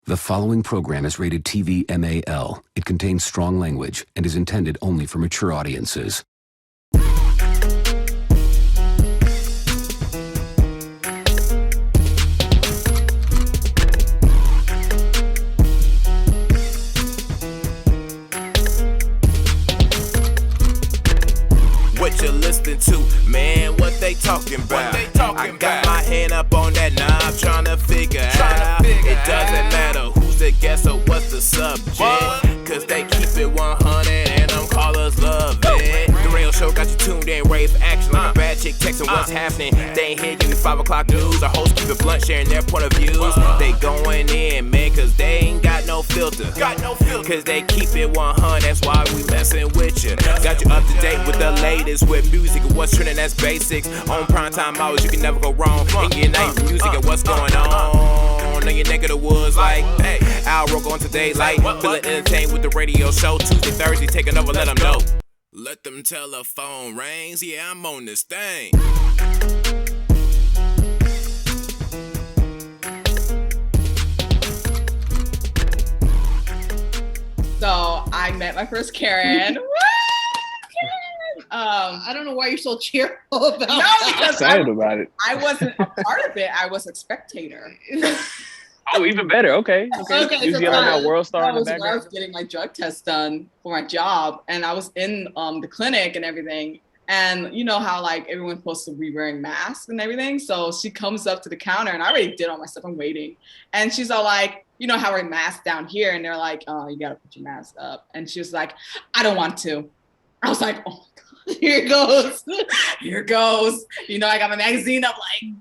The following program is rated TV MAL. It contains strong language and is intended only for mature audiences. What you listening to, man? What they talking about? I got my hand up on that knob, tryna figure out. It doesn't matter who's the guest or what's the subject, cause they keep it 100 and them callers love it. The radio show got you tuned in, ready for action like a bad chick texting what's happening. They ain't here giving 5 o'clock news. Our hosts keep it blunt, sharing their point of views. They going in, man, cause they ain't got no filter. Cause they keep it 100, that's why we messing with you. Got you up to date with the latest with music and what's trending, that's basics. On primetime hours, you can never go wrong. And your night music and what's going on in your neck of the woods, like, hey, Al Roke on Today, like, feeling entertained with the radio show. Tuesday, Thursday, taking over, let them know. Let them telephone rings, yeah, I'm on this thing. So I met my first Karen. I don't know why you're so cheerful about because excited about it. I wasn't a part of it. I was a spectator. Oh, even better. Okay. You so get on that World Star in the I background. was getting my drug test done for my job, and I was in the clinic and everything. And you know how like everyone's supposed to be wearing masks and everything. So she comes up to the counter, and I already did all my stuff. I'm waiting, and she's all like, you know how we're masked down here, and they're like, oh, you gotta put your mask up. And she was like, I don't want to. I was like, oh my God, here it goes. Here it goes. You know, I got my magazine up like,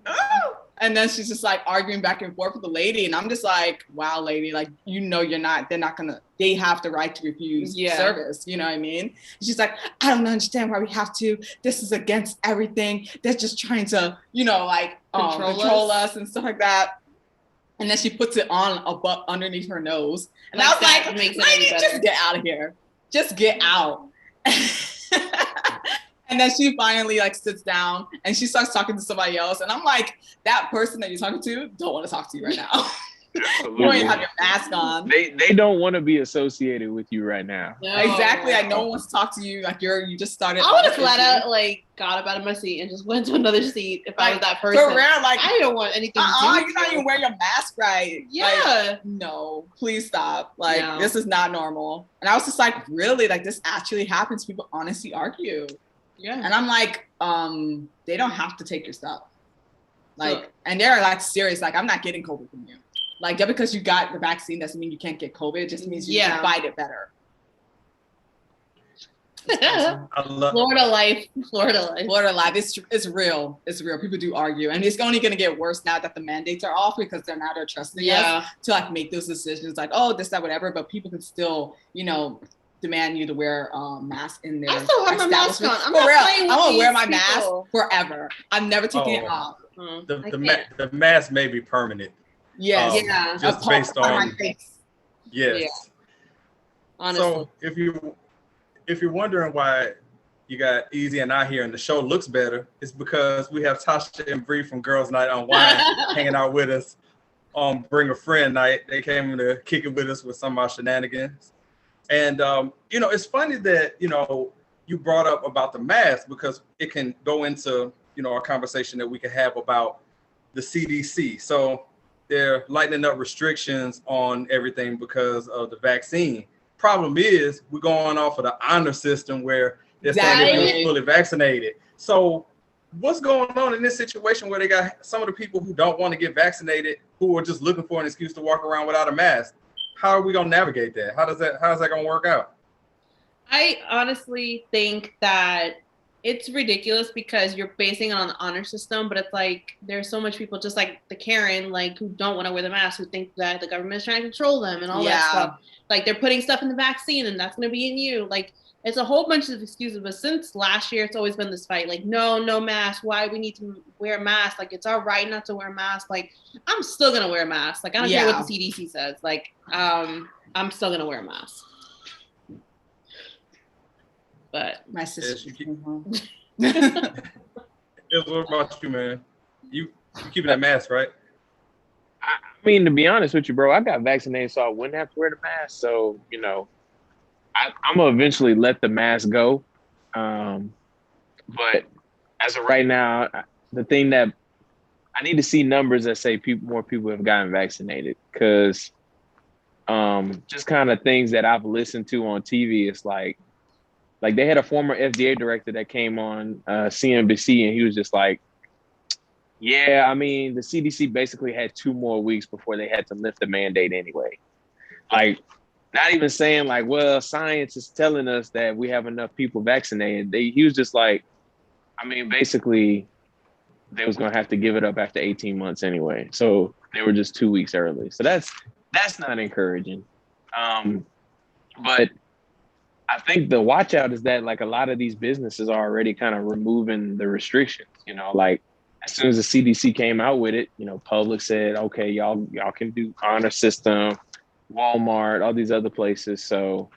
oh. And then she's just like arguing back and forth with the lady. And I'm just like, wow, lady, like, you know, they have the right to refuse service. You know what I mean? She's like, I don't understand why we have to. This is against everything. They're just trying to, you know, like control us and stuff like that. And then she puts it on underneath her nose. And I was like, lady, just get out of here. Just get out. And then she finally like sits down and she starts talking to somebody else. And I'm like, that person that you're talking to don't want to talk to you right now. You don't even have your mask on. They don't want to be associated with you right now. No. Exactly. Like no one wants to talk to you. Like you just started. I would have flat out like got up out of my seat and just went to another seat if I was that person. For real, like I don't want anything to do with you're not even wearing your mask right. Yeah. Like, no, please stop. Like this is not normal. And I was just like, really? Like this actually happens. People honestly argue. Yeah. And I'm like, they don't have to take your stuff. Like, and they're like serious. Like, I'm not getting COVID from you. Like, just because you got the vaccine doesn't mean you can't get COVID. It just means you can fight it better. Florida life. It's real. It's real. People do argue. And it's only going to get worse now that the mandates are off because they're trusting us to like make those decisions. Like, oh, this, that, whatever. But people can still, you know, demand you to wear masks in there. I still have my mask on. I'm not playing with I'm gonna wear my mask forever. I'm never taking it off. The mask may be permanent. Yes. Just based on my face. Yes. Yeah. Honestly. So if you're wondering why you got Easy and I here and the show looks better, it's because we have Tasha and Brii from Girls Night UnWine hanging out with us on Bring a Friend night. They came to kick it with us with some of our shenanigans. And, you know, it's funny that, you know, you brought up about the mask because it can go into, you know, a conversation that we can have about the CDC. So they're lightening up restrictions on everything because of the vaccine. Problem is, we're going off of the honor system where they're saying they're fully vaccinated. So what's going on in this situation where they got some of the people who don't want to get vaccinated who are just looking for an excuse to walk around without a mask? How are we gonna navigate that? How's that gonna work out? I honestly think that it's ridiculous because you're basing it on the honor system, but it's like there's so much people just like the Karen, like who don't want to wear the mask, who think that the government is trying to control them and all that stuff. Like they're putting stuff in the vaccine and that's gonna be in you. Like it's a whole bunch of excuses, but since last year, it's always been this fight. Like, no mask. Why we need to wear a mask? Like, it's all right not to wear a mask. Like, I'm still gonna wear a mask. Like, I don't care what the CDC says. Like, I'm still gonna wear a mask. But my sister. What about you, man? You keeping that mask, right? I mean, to be honest with you, bro, I got vaccinated so I wouldn't have to wear the mask. So, I'm going to eventually let the mask go. But as of right now, the thing that I need to see numbers that say more people have gotten vaccinated, because just kind of things that I've listened to on TV, it's like they had a former FDA director that came on CNBC, and he was just like, yeah, I mean, the CDC basically had 2 more weeks before they had to lift the mandate anyway. Like, not even saying like, well, science is telling us that we have enough people vaccinated. He was just like, I mean, basically, they was gonna have to give it up after 18 months anyway. So they were just 2 weeks early. So that's not encouraging. But I think the watch out is that like a lot of these businesses are already kind of removing the restrictions. Like as soon as the CDC came out with it, Publix said, okay, y'all can do honor system, Walmart, all these other places. So,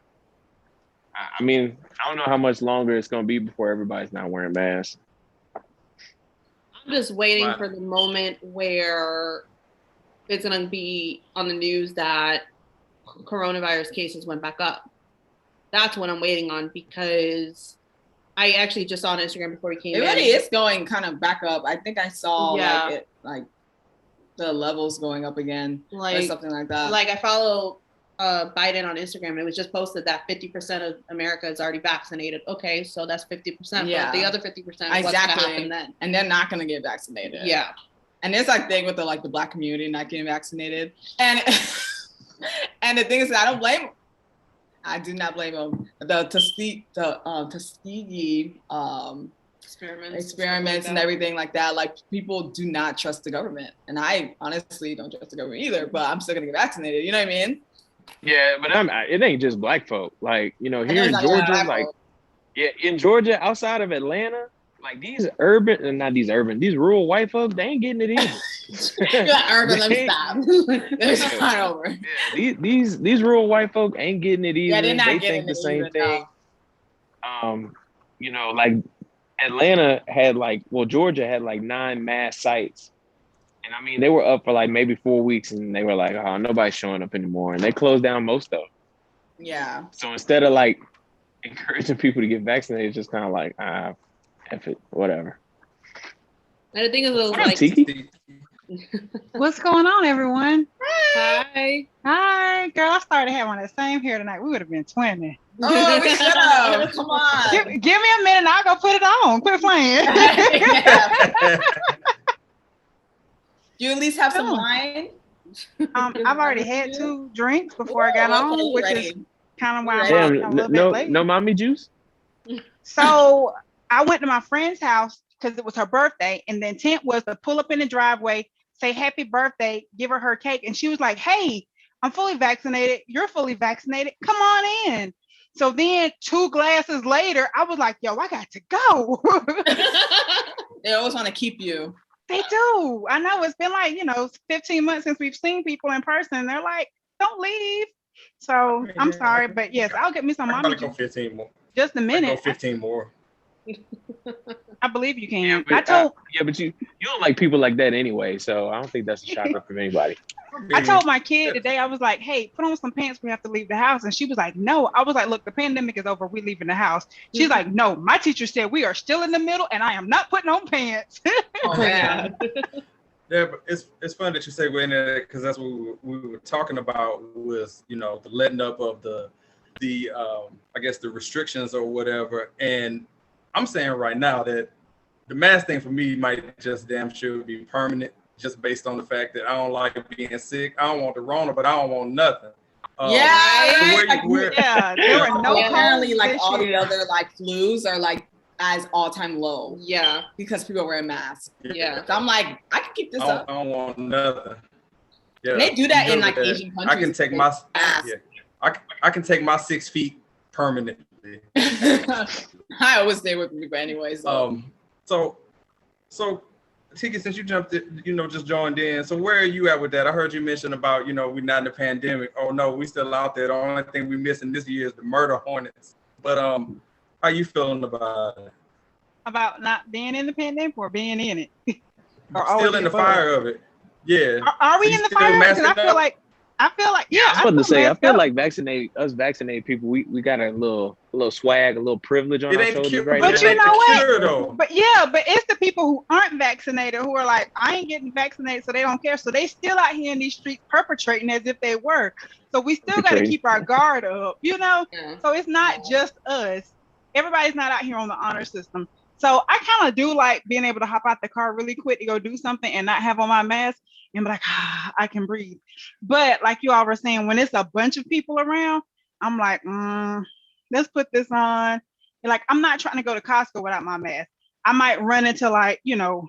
I mean, I don't know how much longer it's going to be before everybody's not wearing masks. I'm just waiting for the moment where it's going to be on the news that coronavirus cases went back up. That's what I'm waiting on, because I actually just saw on Instagram before we came in. It really is going kind of back up. I think I saw like the levels going up again, or something like that. Like I follow Biden on Instagram, and it was just posted that 50% of America is already vaccinated. Okay, so that's 50%. Yeah. But the other 50%, what's going to happen then? And they're not going to get vaccinated. Yeah. And there's like thing with the Black community not getting vaccinated, and and the thing is, I do not blame them. The Tuskegee experiments and everything like that. Like, people do not trust the government, and I honestly don't trust the government either. But I'm still gonna get vaccinated. You know what I mean? Yeah, but it ain't just Black folk. Like, here in Georgia, in Georgia, outside of Atlanta, like these rural white folk, they ain't getting it either. You're like, urban, let me stop. It's not over. Yeah, these rural white folk ain't getting it either. Yeah, they're not they getting think the same either, thing. No. Like Atlanta had Georgia had 9 mass sites. And I mean, they were up for maybe 4 weeks, and they were like, oh, nobody's showing up anymore. And they closed down most of them. Yeah. So instead of encouraging people to get vaccinated, it's just kind of like, F it, whatever. And the thing is, Tiki? What's going on, everyone? Hi. Hi, girl. I started having the same hair tonight. We would have been 20. Oh, we should have. Come on. Give me a minute and I'll go put it on. Quit playing. You at least have some wine? I've already had 2 drinks before I got on, which is kind of why I'm a little bit late. No mommy juice? So I went to my friend's house because it was her birthday, and the intent was to pull up in the driveway, say happy birthday, give her cake, and she was like, hey, I'm fully vaccinated, you're fully vaccinated, come on in. So then 2 glasses later, I was like, yo, I got to go. They always want to keep you. They do. I know, it's been 15 months since we've seen people in person. They're like, don't leave. So I'm sorry, but yes, I'll get me some mommy juice. Go 15 more. Just a minute. Go 15 more. I believe you can. Yeah, but you don't like people like that anyway, so I don't think that's a shocker from anybody. I told my kid today, I was like, hey, put on some pants, we have to leave the house. And she was like, no. I was like, look, the pandemic is over, we leaving the house. She's like, no, my teacher said we are still in the middle and I am not putting on pants. Oh, man. Yeah, but it's fun that you say we're in there, because that's what we were talking about was, the letting up of the I guess the restrictions or whatever. And I'm saying right now that the mask thing for me might just damn sure be permanent, just based on the fact that I don't like being sick. I don't want the Rona, but I don't want nothing. There were no apparently all the other flus are as all-time low. Yeah, because people are wearing masks. Yeah, so I'm like, I can keep this up. I don't want nothing. Yeah, and they do that in Asian countries. I can take I can take my 6 feet permanently. I always stay with people anyway. So Tiki, since you jumped in, just joined in. So where are you at with that? I heard you mention about, we're not in the pandemic. Oh no, we still out there. The only thing we missing this year is the murder hornets. But how you feeling about it? About not being in the pandemic or being in it? Or still in the fire of it? Yeah. Are we So you in the still fire? Because masking I feel like, yeah. I was about to say, I masked feel up. like vaccinated people, we got a little swag, a little privilege on It our ain't the shoulders cure, right but now. it you ain't know the what? cure though. But yeah, but it's the people who aren't vaccinated who are like, I ain't getting vaccinated, so they don't care. So they still out here in these streets perpetrating as if they were. So we still got to Perpetrating. keep our guard up, you know? Yeah. So it's not just us. Everybody's not out here on the honor system. So I kind of do like being able to hop out the car really quick to go do something and not have on my mask and be like, I can breathe. But like you all were saying, when it's a bunch of people around, I'm like, let's put this on. And like, I'm not trying to go to Costco without my mask. I might run into like, you know,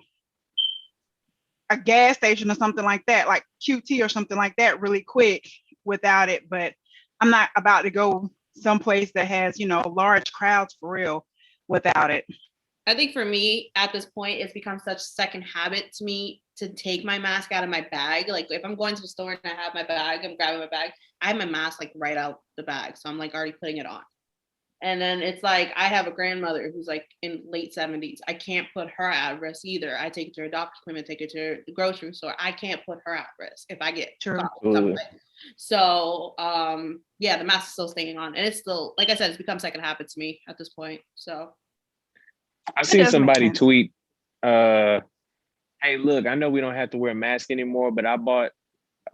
a gas station or something like that, like QT or something like that really quick without it. But I'm not about to go someplace that has, you know, large crowds for real without it. I think for me at this point, it's become such second habit to me to take my mask out of my bag. Like if I'm going to the store and I have my bag, I'm grabbing my bag, I have my mask like right out the bag. So I'm like already putting it on. And then it's like, I have a grandmother who's like in late 70s. I can't put her at risk either. I take her to a doctor's appointment, take her to the grocery store. I can't put her at risk if I get caught with something. So yeah, the mask is still staying on. And it's still, like I said, it's become second habit to me at this point. So I seen somebody tweet, hey, look, I know we don't have to wear a mask anymore, but I bought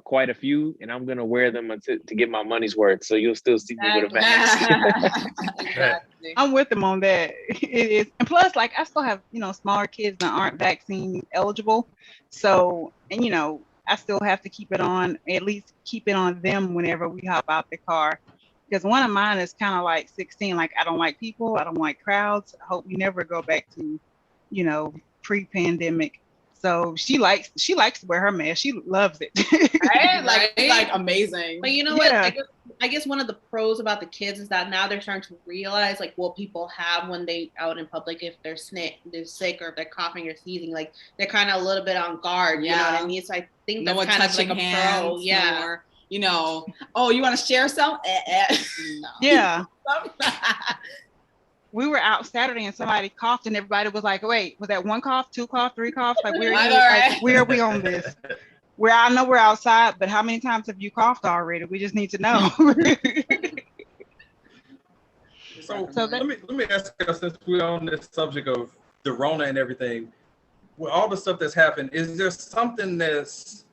quite a few and I'm gonna wear them to get my money's worth. So you'll still see me with a mask. Exactly. I'm with them on that. It is. And plus, like, I still have, you know, smaller kids that aren't vaccine eligible. So, and, you know, I still have to keep it on, at least keep it on them whenever we hop out the car. Because one of mine is kind of like 16, like, I don't like people, I don't like crowds. I hope we never go back to, you know, pre-pandemic. So she likes to wear her mask. She loves it. Right? Like, it's like amazing. But you know Yeah. what? I guess one of the pros about the kids is that now they're starting to realize like what people have when they out in public, if they're sick or if they're coughing or sneezing, like they're kind of a little bit on guard. You know what I mean? So I think that's kind of like a pro. Yeah. No more, you know, oh, you want to share some? No. Yeah. We were out Saturday and somebody coughed and everybody was like, wait, was that one cough, two cough, three coughs? Like, where are we on this? I know we're outside, but how many times have you coughed already? We just need to know. So let me ask you, since we're on this subject of the Rona and everything, with all the stuff that's happened, is there something that's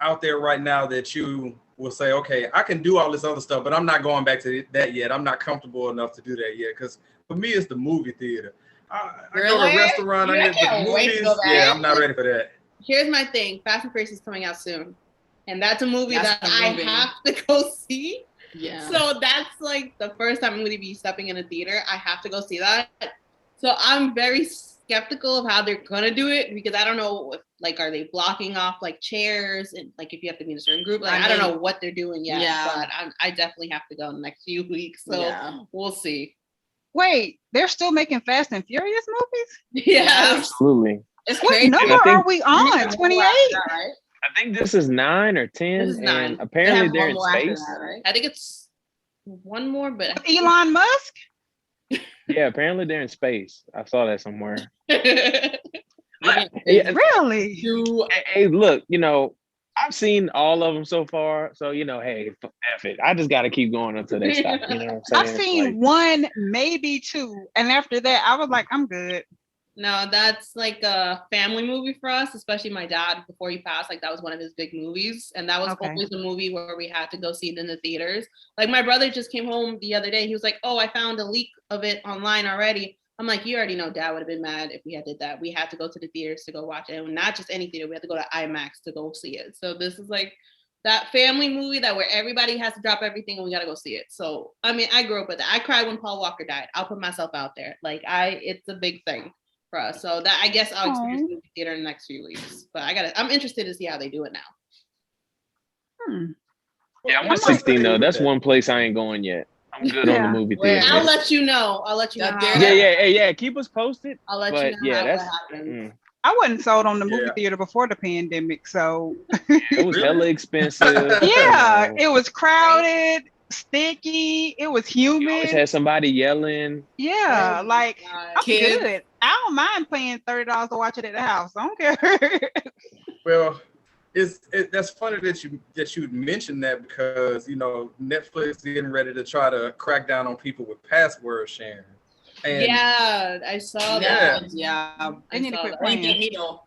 out there right now that you will say, okay, I can do all this other stuff, but I'm not going back to that yet. I'm not comfortable enough to do that yet. Because for me, it's the movie theater. I go to a restaurant, I get the movies. Yeah, I'm not ready for that. Here's my thing. Fast and Furious is coming out soon. And that's a movie that I have to go see. Yeah. So that's like the first time I'm going to be stepping in a theater. I have to go see that. So I'm very skeptical of how they're going to do it because I don't know if, like, are they blocking off like chairs and like if you have to be in a certain group? Like I don't know what they're doing yet. Yeah. But I definitely have to go in the next few weeks. So we'll see. Wait, they're still making Fast and Furious movies? Yeah. Absolutely. It's what crazy. number are we on? 28? Right? I think this is 9 or 10. This is 9. And apparently they're in space. That, right? I think it's one more, but Elon Musk? Yeah, apparently they're in space. I saw that somewhere. Really? Hey, look, you know, I've seen all of them so far. So, you know, hey, F it. I just got to keep going until they stop. You know what I'm saying? I've seen one, maybe two. And after that, I was like, I'm good. No, that's like a family movie for us, especially my dad before he passed. Like that was one of his big movies. And that was always a movie where we had to go see it in the theaters. Like my brother just came home the other day. He was like, oh, I found a leak of it online already. I'm like, you already know Dad would have been mad if we had did that. We had to go to the theaters to go watch it. And not just any theater, we had to go to IMAX to go see it. So this is like that family movie that where everybody has to drop everything and we got to go see it. So, I mean, I grew up with that. I cried when Paul Walker died. I'll put myself out there. Like it's a big thing for us. So that I guess I'll experience movie theater in the next few weeks. But I'm interested to see how they do it now. Yeah, I'm 16 though. That's one place I ain't going yet. I'm good on the movie theater. I'll let you know. Yeah. Keep us posted. I'll let you know how that happens. I wasn't sold on the movie theater before the pandemic, so it was hella expensive. Yeah, it was crowded, sticky, it was humid. You always had somebody yelling. Yeah, like I'm good. I don't mind paying $30 to watch it at the house. I don't care. Well, That's funny that you mentioned that, because Netflix is getting ready to try to crack down on people with password sharing. And yeah, I saw Yeah. that. Yeah. They need to quit They playing. get me though.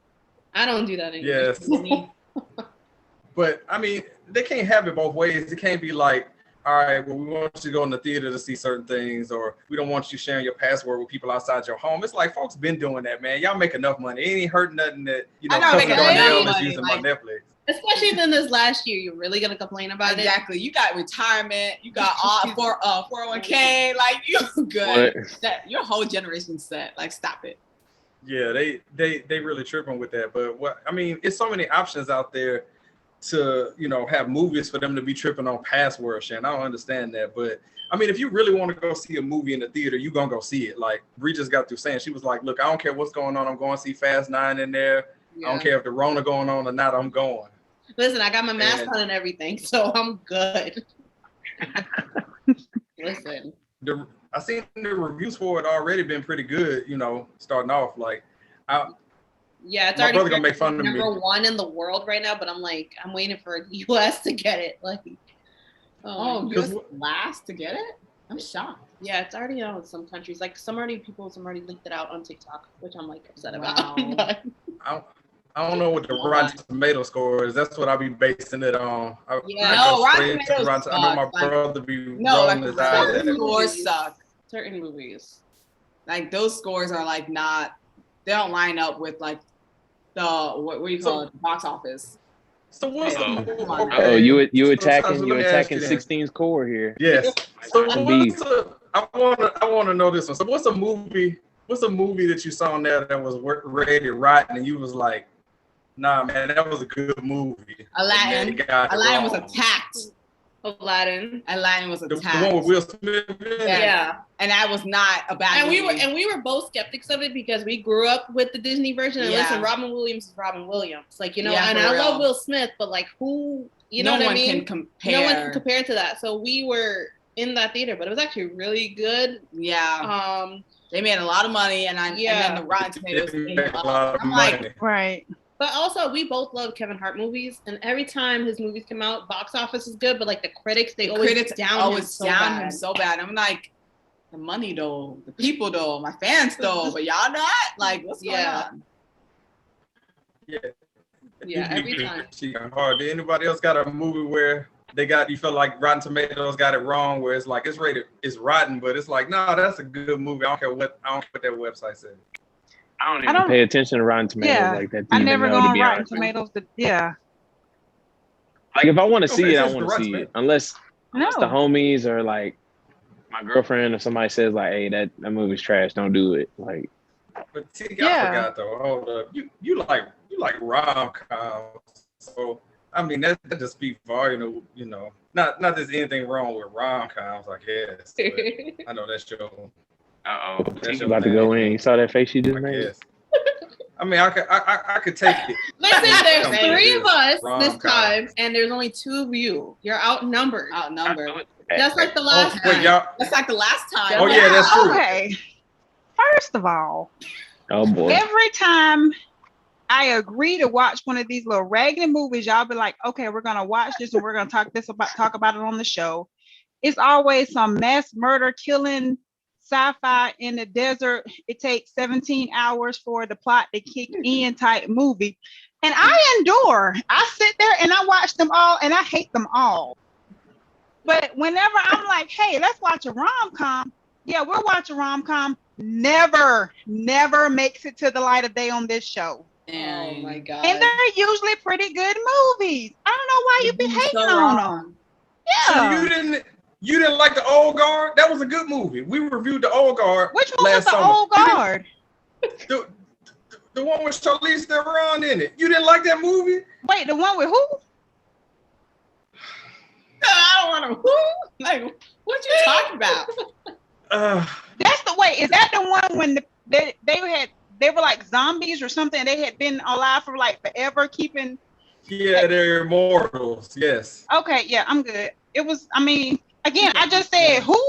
I don't do that anymore. yes, but I mean, they can't have it both ways. It can't be like, all right, well, we want you to go in the theater to see certain things, or we don't want you sharing your password with people outside your home. It's like, folks been doing that, man. Y'all make enough money. It ain't hurting nothing that I know, Cousin make Darnell enough is money, using like- my Netflix. Especially in this last year, you're really gonna complain about it. Exactly. You got retirement. You got all 401k. Like you good. Your whole generation set. Like stop it. Yeah, they really tripping with that. But it's so many options out there to have movies for them to be tripping on password sharing. I don't understand that, but I mean, if you really want to go see a movie in the theater, you gonna go see it. Like Brii just got through saying, she was like, "Look, I don't care what's going on. I'm going to see Fast 9 in there. I don't care if the Rona going on or not. I'm going." Listen, I got my mask on and everything, so I'm good. Listen. I seen the reviews for it already been pretty good, starting off. Like, yeah, it's my already brother gonna make fun of me. number one in the world right now, but I'm waiting for the US to get it. US last to get it? I'm shocked. Yeah, it's already out in some countries. Like some already linked it out on TikTok, which I'm upset about. Wow. I don't know what the Rotten Tomato score is. That's what I'll be basing it on. Rotten Tomatoes. I know my brother be like rolling his eyes at it. scores suck. Certain movies. Like those scores are like not. They don't line up with like the what do you call it? The box office. So what's you attacking 16's core here. Yes. So I want to know this one. So what's a movie that you saw on there that was rated rotten and you was like, nah, man, that was a good movie? Aladdin was attacked. Aladdin was attacked. The one with Will Smith. Yeah. And that was not a bad movie. We were both skeptics of it because we grew up with the Disney version. And listen, Robin Williams is Robin Williams. And I love Will Smith, but who, know what I mean? No one can compare to that. So we were in that theater, but it was actually really good. Yeah. They made a lot of money, and then the Rotten Tomatoes made a lot of money. Right. But also, we both love Kevin Hart movies, and every time his movies come out, box office is good, but the critics, they always down him so bad. I'm like, the money though, the people though, my fans though, but y'all not? Like, what's going on? Yeah, every time. Hard. Did anybody else got a movie where you felt like Rotten Tomatoes got it wrong, where it's like it's rotten, but it's like, no, that's a good movie. I don't care what that website says. I don't even pay attention to Rotten Tomatoes like that. I never go on Rotten Tomatoes. Like if I want to see it, I want to see it. Unless it's the homies or like my girlfriend or somebody says like, hey, that movie's trash, don't do it. Like, but I forgot though. Hold up, you like rom-coms, so I mean that just speaks volume. Not there's anything wrong with rom-coms, I guess. But I know that's your. She's about to go in. You saw that face she just made? I mean, I could take it. Listen, there's 3 of us this time, and there's only 2 of you. You're outnumbered. Just like the last time. Just like the last time. Oh, yeah, that's true. Okay. First of all, oh boy. Every time I agree to watch one of these little raggedy movies, y'all be like, okay, we're gonna watch this and we're gonna talk about it on the show. It's always some mass murder, killing, sci-fi in the desert. It takes 17 hours for the plot to kick in type movie. And I endure. I sit there and I watch them all and I hate them all. But whenever I'm like, hey, let's watch a rom-com. Yeah, we'll watch a rom-com. Never makes it to the light of day on this show. Oh my God. And they're usually pretty good movies. I don't know why you be hating on them. Yeah. So you didn't like the Old Guard? That was a good movie. We reviewed the Old Guard. Which one was the Old Guard? The one with Charlize Theron in it. You didn't like that movie? Wait, the one with who? I don't want to who? Like, what you talking about? That's the way. Is that the one when they were like zombies or something? They had been alive for like forever, keeping. Yeah, they're immortals. Yes. Okay. Yeah, I'm good. It was. I mean, again, I just said who.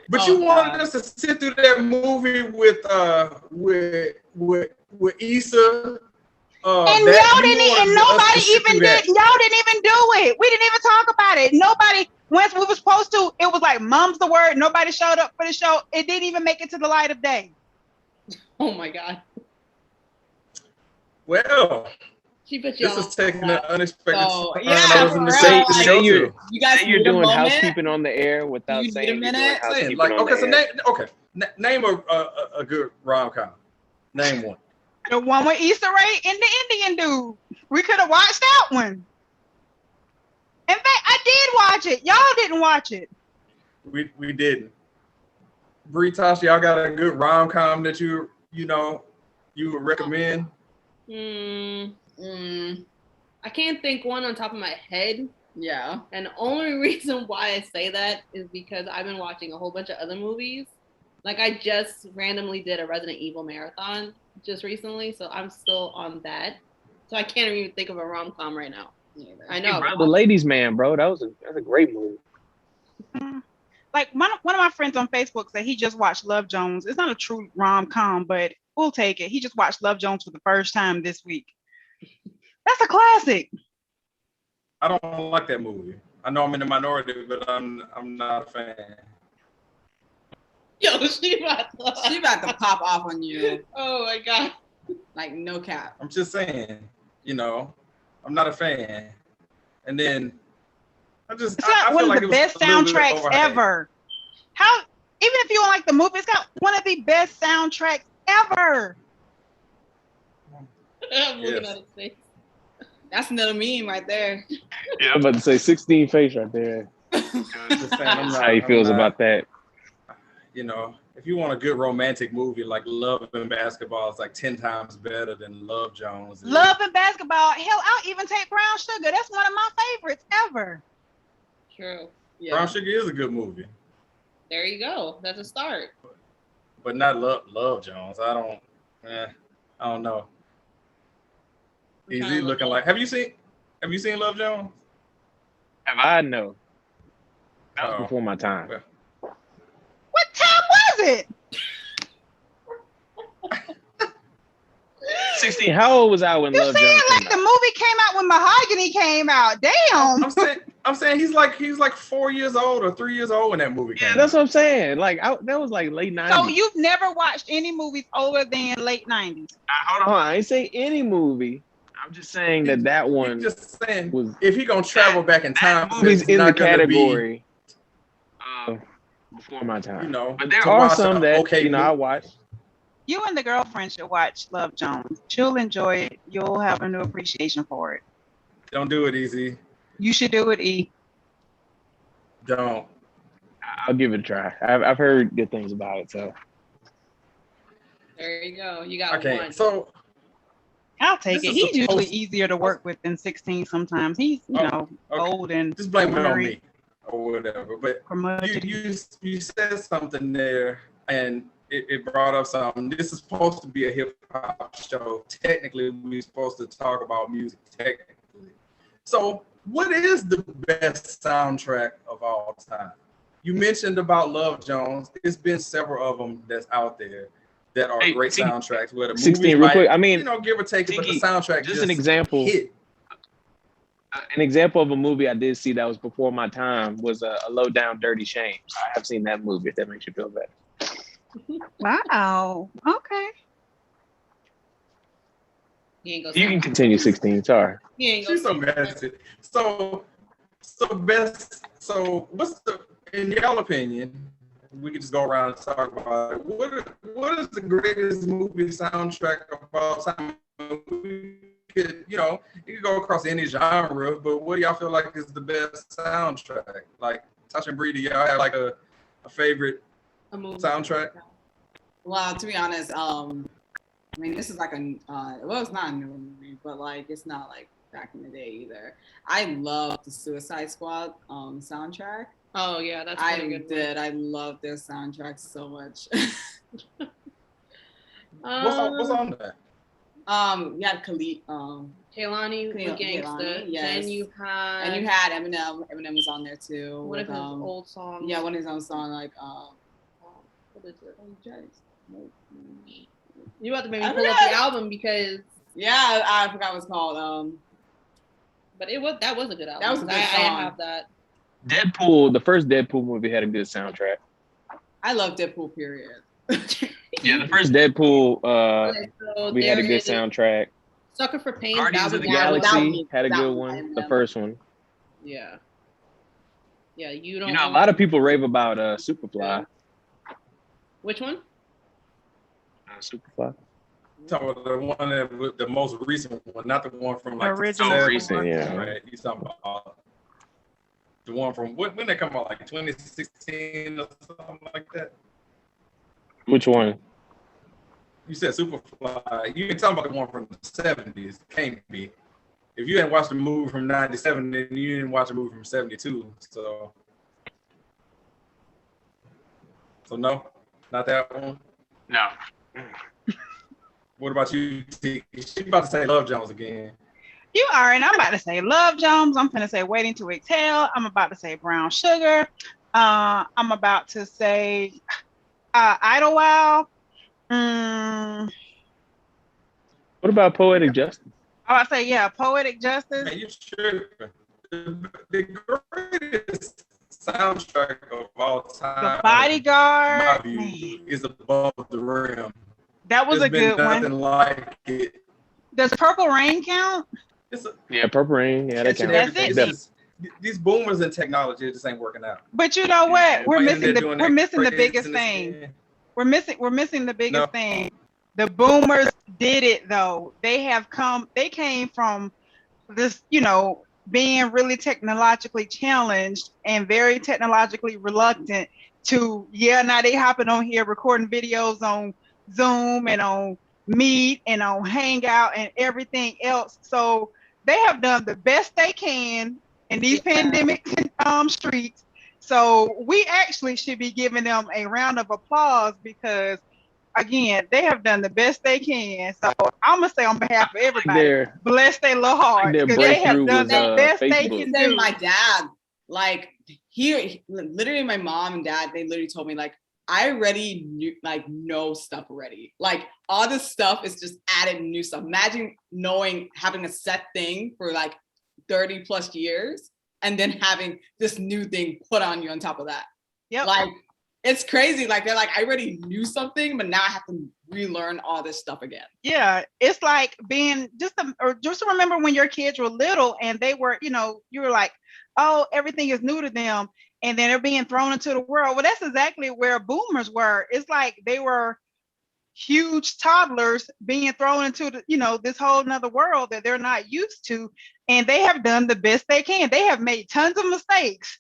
But you wanted us to sit through that movie with Issa, And that y'all you didn't, wanted and us nobody to ship even you did. that. Y'all didn't even do it. We didn't even talk about it. Nobody. Once we were supposed to, it was like mum's the word. Nobody showed up for the show. It didn't even make it to the light of day. Oh my God. Well, She put you this on is taking an that. unexpected So, turn. yeah, I wasn't for expecting real, the like, show you're- to. You guys Say you're need a doing moment. housekeeping on the air without You need a saying you're doing minute? housekeeping Like, on okay, the so air. name a good rom-com. Name one. The one with Issa Rae and the Indian dude. We could have watched that one. In fact, I did watch it. Y'all didn't watch it. We didn't. Brii, Tasha, y'all got a good rom-com that you would recommend? I can't think one on top of my head. Yeah. And the only reason why I say that is because I've been watching a whole bunch of other movies. Like I just randomly did a Resident Evil marathon just recently, so I'm still on that. So I can't even think of a rom-com right now. I know. Hey, bro, The Ladies Man, bro. That's a great movie. Like one of my friends on Facebook said he just watched Love Jones. It's not a true rom-com, but we'll take it. He just watched Love Jones for the first time this week. That's a classic. I don't like that movie. I know I'm in the minority, but I'm not a fan. Yo, she about to pop off on you. Oh my God. Like no cap. I'm just saying, I'm not a fan. And then It's got one of the best soundtracks ever. How, even if you don't like the movie, it's got one of the best soundtracks ever. I'm looking at his face. That's another meme right there. Yeah, I'm about to say 16 face right there. How he feels about that. If you want a good romantic movie like Love and Basketball, it's like 10 times better than Love Jones. Love and Basketball. Hell, I'll even take Brown Sugar. That's one of my favorites ever. True. Yeah. Brown Sugar is a good movie. There you go. That's a start. But not Love Jones. I don't know. Easy looking like. Have you seen Love Jones? Have I? No. That was before my time. Well, what time was it? 16. How old was I when You Love saying Jones like came the out? movie came out when Mahogany came out? Damn. I'm saying he's like 4 years old or 3 years old when that movie came Yeah, out. that's what I'm saying. Like that was like late 90s. So you've never watched any movies older than late 90s? Hold on. I ain't say any movie. I'm just saying that one. Just saying was if he gonna travel back in time, movies it's in the not gonna category of before my time. But there to are watch some a that okay I watch. You and the girlfriend should watch Love Jones. She'll enjoy it. You'll have a new appreciation for it. Don't do it, Easy. You should do it, E. Don't. I'll give it a try. I've heard good things about it. So there you go. You got one. So I'll take it. He's usually easier to work with than 16 sometimes. He's, old and just blame it on me or whatever. But promoted. you said something there and it brought up something. This is supposed to be a hip hop show. Technically, we're supposed to talk about music technically. So what is the best soundtrack of all time? You mentioned about Love Jones. There's been several of them that's out there that are great soundtracks. Where the 16 real quick. I mean, give or take, but the soundtrack just an example. Hit. An example of a movie I did see that was before my time was a Low Down Dirty Shame. I have seen that movie. If that makes you feel better. Wow. Okay. You can continue 16. Sorry. She's so messy. So what's in your opinion? We could just go around and talk about it. What is the greatest movie soundtrack of all time? We could, it could go across any genre, but what do y'all feel like is the best soundtrack? Like Tasha and Brii, do y'all have like a favorite soundtrack? Well, to be honest, this is like it's not a new movie, but like it's not like back in the day either. I love the Suicide Squad soundtrack. Oh yeah, that's I did. I love their soundtrack so much. What's on that? You had Khalid, Kehlani, Gangsta. Yes. Then you had Eminem. Eminem was on there too. One of his old songs. Yeah, one of his own songs, like what is it? You have to maybe pull up the album because Yeah, I forgot what it's called. But that was a good album. That was a good I song. have that. Deadpool, the first Deadpool movie had a good soundtrack. I love Deadpool, period. Yeah, the first Deadpool Okay, so we had a there good is soundtrack. Sucker for Pain. Guardians of the that was Galaxy had a that good was one. mine, The man. first one. Yeah. Yeah, you don't. You know, a lot of people rave about Superfly. Which one? Superfly. Talking about the one that the most recent one, not the one from like Original. the 70s. Recent, yeah. Right. You talking about the one from when they come out, like 2016 or something like that. Which one? You said Superfly. You ain't talking about the one from the 70s. Can't be. If you hadn't watched the movie from 97, then you didn't watch the movie from 72. So no, not that one. No. What about you, T? She about to say Love Jones again. You are, and I'm about to say Love Jones. I'm finna say Waiting to Exhale. I'm about to say Brown Sugar. I'm about to say Idlewild. What about Poetic Justice? I would say, yeah, Poetic Justice. Man, you tripping. The greatest soundtrack of all time, The Bodyguard. in my view, Man, is Above the Rim. that was There's a been good nothing one. like it. Does Purple Rain count? It's a, Yeah, Purple Rain. Yeah, that catching counts. everything. That's it. It's just, these boomers in technology, it just ain't working out. But you know what? We're Why isn't missing they the doing we're that missing the craziness biggest thing. again? We're missing the biggest No. thing. The boomers did it though. They came from this, being really technologically challenged and very technologically reluctant to, now they hopping on here recording videos on Zoom and on Meet and on Hangout and everything else. So they have done the best they can in these pandemic streets. So we actually should be giving them a round of applause because, again, they have done the best they can. So I'm gonna say on behalf of everybody, bless their little hearts their because they have breakthrough done was, the best they Facebook. can Then do. my dad, like, literally my mom and dad, they literally told me, like, I already knew, like, know stuff already. Like, all this stuff is just added new stuff. Imagine having a set thing for like 30 plus years and then having this new thing put on you on top of that. Yep. Like, it's crazy. Like, they're like, I already knew something, but now I have to relearn all this stuff again. Yeah, it's like being just remember when your kids were little and they were, you were like, oh, everything is new to them, and then they're being thrown into the world. Well, that's exactly where boomers were. It's like they were huge toddlers being thrown into the, this whole nother world that they're not used to, and they have done the best they can. They have made tons of mistakes,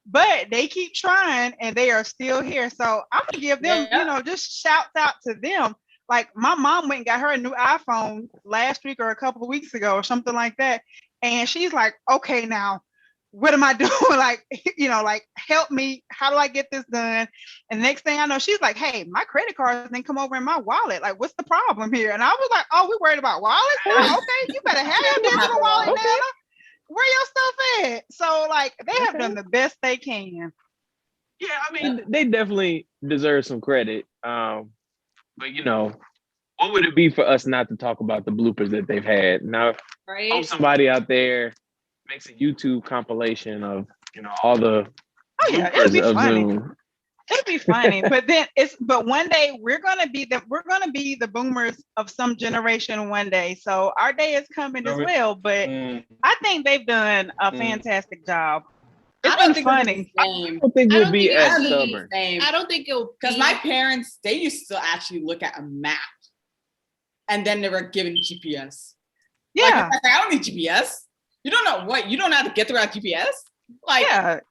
but they keep trying and they are still here. So I'm gonna give them, just shouts out to them. Like my mom went and got her a new iPhone last week or a couple of weeks ago or something like that. And she's like, okay, now what am I doing? Like, like help me. How do I get this done? And the next thing I know, she's like, hey, my credit card didn't come over in my wallet. Like, what's the problem here? And I was like, oh, we worried about wallets? Okay, you better have your digital wallet, Nana. Where your stuff at? So like they have done the best they can. Yeah, I mean they definitely deserve some credit. But what would it be for us not to talk about the bloopers that they've had? Now, Right. Somebody out there makes a YouTube compilation of all the It'll be of funny. Zoom. It'll be funny, but one day we're gonna be the boomers of some generation one day. So our day is coming as well. But I think they've done a fantastic job. It's been funny. I don't think we'll be as stubborn. I don't think it'll Because my parents, they used to actually look at a map and then they were given GPS. Yeah. Like, I don't need GPS. You don't know what, you don't know how to get through our GPS? Like, yeah.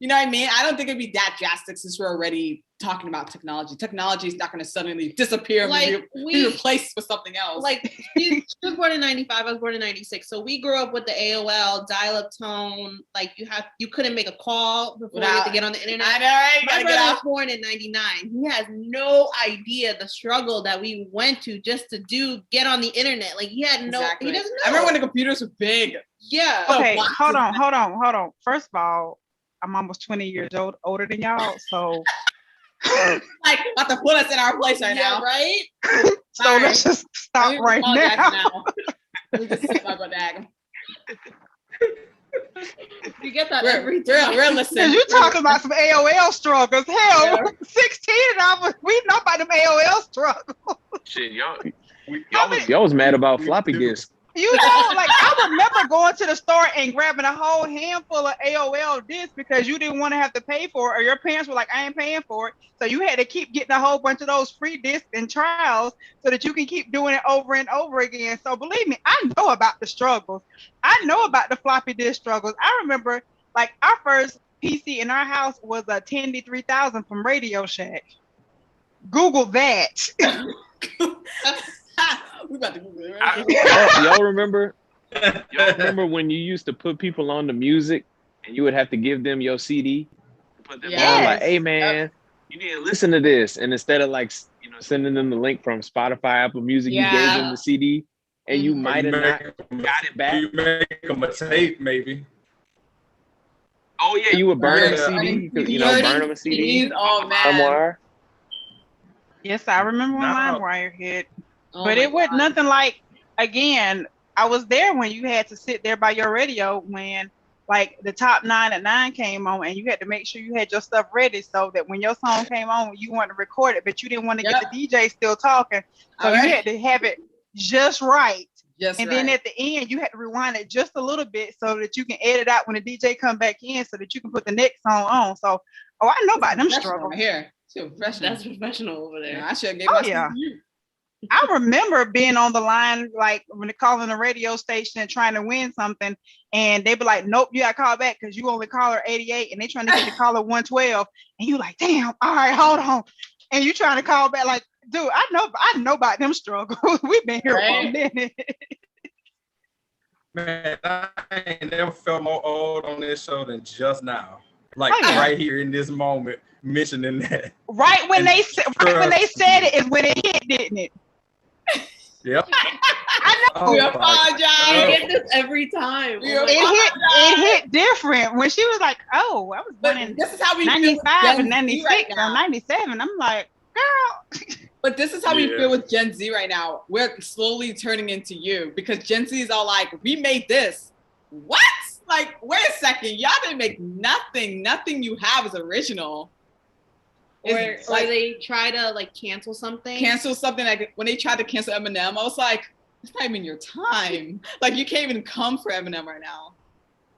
You know what I mean? I don't think it'd be that drastic since we're already talking about technology. Technology is not going to suddenly disappear and be replaced with something else. Like, she was born in 95, I was born in 96. So we grew up with the AOL dial-up tone. Like you couldn't make a call before you had to get on the internet. I know, right? My brother was born in 99. He has no idea the struggle that we went to just to get on the internet. Like he doesn't know. I remember when the computers were big. Yeah. Okay, hold on. First of all, I'm almost 20 years older than y'all. So Like, about to put us in our place right now. Right? So Sorry. let's just stop right now. We just sit by dag. You get that We're listening. Cause you talking about some AOL struggles. Hell, 16 and we know about them AOL struggles. Shit, y'all was mad about floppy disks. You know, like I remember going to the store and grabbing a whole handful of AOL discs because you didn't want to have to pay for it, or your parents were like, I ain't paying for it. So you had to keep getting a whole bunch of those free discs and trials so that you can keep doing it over and over again. So believe me, I know about the struggles. I know about the floppy disk struggles. I remember like our first PC in our house was a Tandy 3000 from Radio Shack. Google that. We about to Google it. Right? Y'all remember when you used to put people on the music and you would have to give them your CD, put them on like, hey man, you need to listen to this, and instead of like sending them the link from Spotify, Apple Music, you gave them the CD, and you might have not got it back. You make them a tape, maybe. Oh yeah, you would burn them a CD. Burn them a CD. Oh man. Somewhere. Yes, I remember when LimeWire hit. But it was nothing like, again, I was there when you had to sit there by your radio when like the top 9 at 9 came on, and you had to make sure you had your stuff ready so that when your song came on, you wanted to record it, but you didn't want to get the DJ still talking. So you had to have it just right. Then at the end, you had to rewind it just a little bit so that you can edit out when the DJ come back in so that you can put the next song on. So, I know about them struggles. Here. That's professional over there. Yeah, I should have gave my to you. I remember being on the line, like when they're calling a radio station and trying to win something, and they be like, nope, you got to call back because you only caller 88, and they trying to get the caller 112, and you like, damn, all right, hold on. And you trying to call back like, dude, I know about them struggles. We've been here for a minute. Man, I ain't never felt more old on this show than just now. Like right here in this moment, mentioning that. Right when they said it is when it hit, didn't it? Yep. I know. We apologize. We get this every time. It hit different when she was like, "Oh, I was born in this is how we 95 and 96 or 97." I'm like, "Girl." But this is how we feel with Gen Z right now. We're slowly turning into you because Gen Z is all like, "We made this." What? Like, wait a second, y'all didn't make nothing. Nothing you have is original. Or they try to like cancel something. Like when they tried to cancel Eminem, I was like, it's not even your time. Like you can't even come for Eminem right now.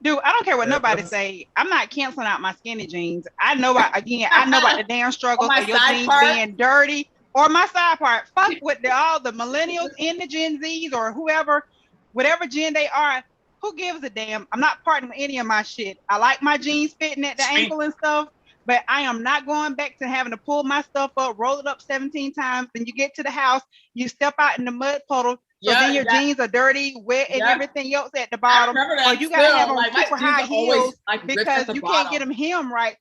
Dude, I don't care what nobody say. I'm not canceling out my skinny jeans. I know about the damn struggles of your jeans being dirty. Or my side part. Fuck with all the millennials and the Gen Zs or whoever, whatever gen they are. Who gives a damn? I'm not parting with any of my shit. I like my jeans fitting at the ankle and stuff. But I am not going back to having to pull my stuff up, roll it up 17 times. Then you get to the house, you step out in the mud puddle. So then your jeans are dirty, wet, and everything else at the bottom. Or you got to have on super high heels because you can't get them hem right.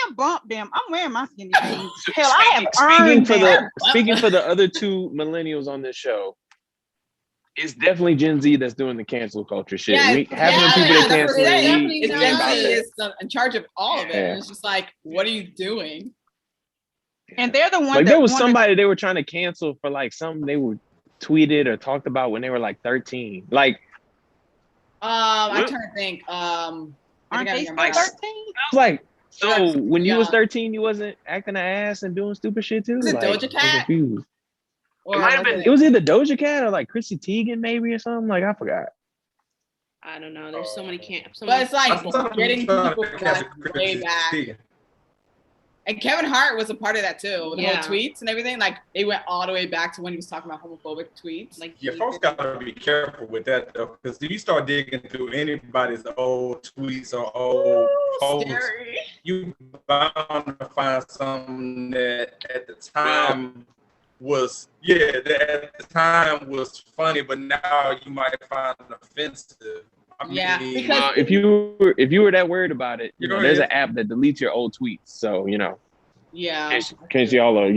Man, bump them. I'm wearing my skinny jeans. Hell, I have earned them. Speaking for the other two millennials on this show, it's definitely Gen Z that's doing the cancel culture shit. People that cancel it's Gen Z is in charge of all of it. And it's just like, what are you doing? And they're the one like there was somebody they were trying to cancel for like something they were tweeted or talked about when they were like 13. Like I'm trying to think. Aren't they 13? I was like, so when you was 13, you wasn't acting an ass and doing stupid shit too? Was it Doja Cat? It might have been. It was either Doja Cat or like Chrissy Teigen, maybe, or something. Like I forgot. I don't know. There's so many camps. But it's like getting people back way back. And Kevin Hart was a part of that too. The whole tweets and everything. Like they went all the way back to when he was talking about homophobic tweets. Like folks gotta be careful with that though, because if you start digging through anybody's old tweets or old posts, you bound to find something that at the time was funny, but now you might find it offensive. I mean, because if you were that worried about it, there's an app that deletes your old tweets. So in case y'all are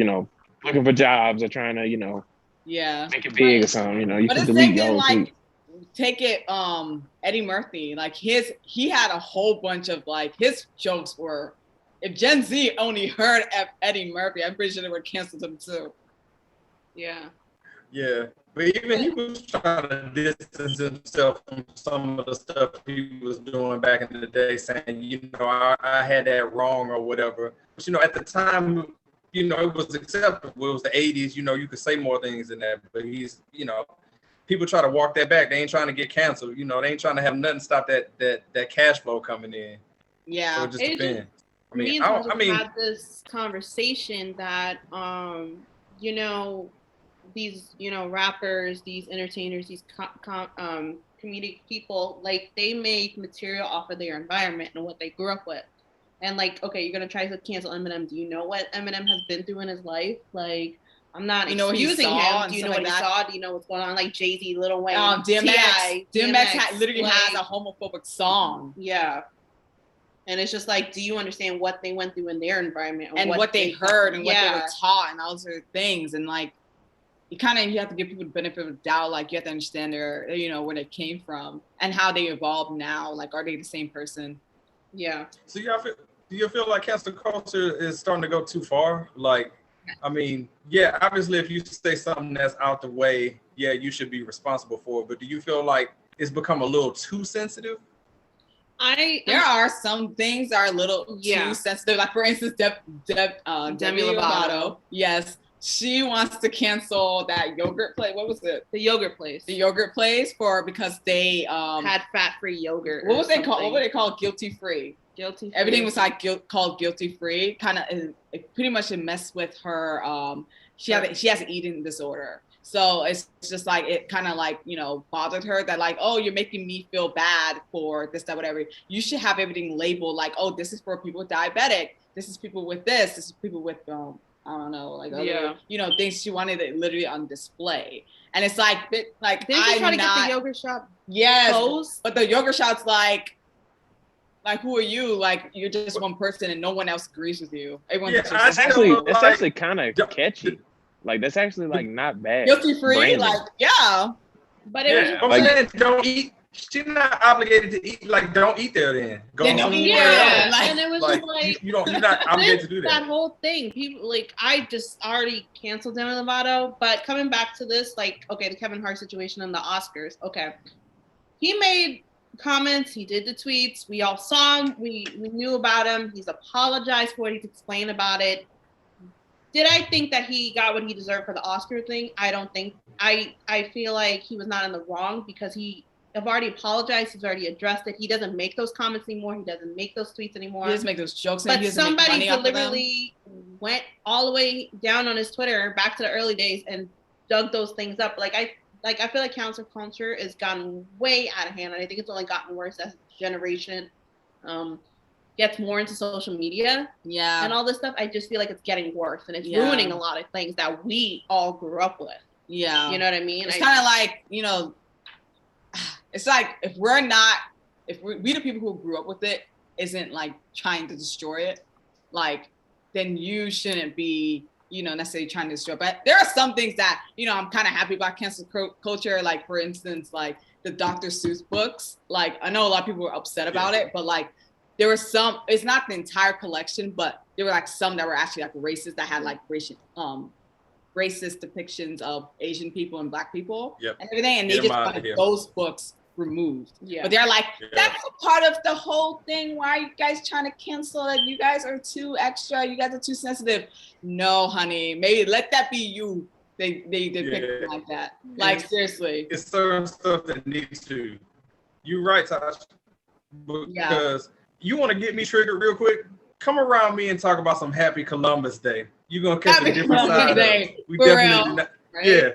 looking for jobs or trying to make it big or something, you can delete your old tweets. Take it, Eddie Murphy. Like he had a whole bunch of like his jokes were if Gen Z only heard Eddie Murphy, I'm pretty sure they would cancel him too. Yeah. Yeah, but even he was trying to distance himself from some of the stuff he was doing back in the day, saying, you know, I had that wrong or whatever. But, you know, at the time, you know, it was acceptable. It was the 80s, you know, you could say more things than that. But he's, you know, people try to walk that back. They ain't trying to get canceled. You know, they ain't trying to have nothing stop that cash flow coming in. Yeah. So it just depends. Me and had this conversation that, you know, these, you know, rappers, these entertainers, these comedic people, like they make material off of their environment and what they grew up with. And like, okay, you're gonna try to cancel Eminem. Do you know what Eminem has been through in his life? Like, I'm not excusing him. Do you know what he saw? Do you know what's going on? Like Jay-Z, Lil Wayne, DMX literally has a homophobic song. Yeah. And it's just like, do you understand what they went through in their environment and what they heard and what they were taught and all those other things? And like, you have to give people the benefit of the doubt. Like, you have to understand their, you know, where they came from and how they evolved now. Like, are they the same person? Yeah. So do you feel like cancel culture is starting to go too far? Like, I mean, yeah, obviously if you say something that's out the way, yeah, you should be responsible for it. But do you feel like it's become a little too sensitive? There are some things that are a little too sensitive. Like, for instance, Demi Lovato. Yes. She wants to cancel that yogurt place. What was it? The yogurt place. The yogurt place because they had fat-free yogurt. What was they called? What were they called? Guilty-free. Guilty-free. Everything was like called guilty-free. Kind of, it pretty much messed with her. She has an eating disorder. So it's just like, it kind of like, you know, bothered her that like, oh, you're making me feel bad for this, that, whatever. You should have everything labeled like, oh, this is for people with diabetic. This is people with this is people with, I don't know, like, other, you know, things she wanted it literally on display. And it's like, didn't you try to get the yogurt shop? Yes, closed? But the yogurt shop's like, who are you? Like, you're just one person and no one else agrees with you. That's actually kind of catchy. Like, that's actually like not bad. Guilty free, like, yeah. But it was I'm saying, don't eat. She's not obligated to eat. Like, don't eat there then. Go somewhere else. Like, and it was like, like you're not obligated to do that. That whole thing, people like, I just already canceled Demi Lovato. But coming back to this, like, okay, the Kevin Hart situation and the Oscars. Okay, he made comments. He did the tweets. We all saw him. We knew about him. He's apologized for it. He's explained about it. Did I think that he got what he deserved for the Oscar thing? I don't think. I feel like he was not in the wrong because he have already apologized. He's already addressed it. He doesn't make those comments anymore. He doesn't make those tweets anymore. He doesn't make those jokes. But somebody deliberately went all the way down on his Twitter back to the early days and dug those things up. I feel like cancel culture has gotten way out of hand, and I think it's only gotten worse as generation gets more into social media and all this stuff. I just feel like it's getting worse, and it's ruining a lot of things that we all grew up with. Yeah. You know what I mean? It's kind of like, you know, it's like, if we the people who grew up with it isn't like trying to destroy it, like, then you shouldn't be, you know, necessarily trying to destroy it. But there are some things that, you know, I'm kind of happy about cancel culture. Like, for instance, like the Dr. Seuss books. Like, I know a lot of people were upset about it, but like, there were some, it's not the entire collection, but there were like some that were actually like racist, that had like racist depictions of Asian people and Black people and everything. And they just wanted those books removed. Yeah. But they're like, that's a part of the whole thing. Why are you guys trying to cancel? Like, you guys are too extra. You guys are too sensitive. No, honey, maybe let that be you. They depict it like that. Like, seriously. It's certain stuff that needs to. You're right, Tasha. Because you want to get me triggered real quick? Come around me and talk about some Happy Columbus Day. You're going to catch a different side of it. We definitely not. Right? Yeah.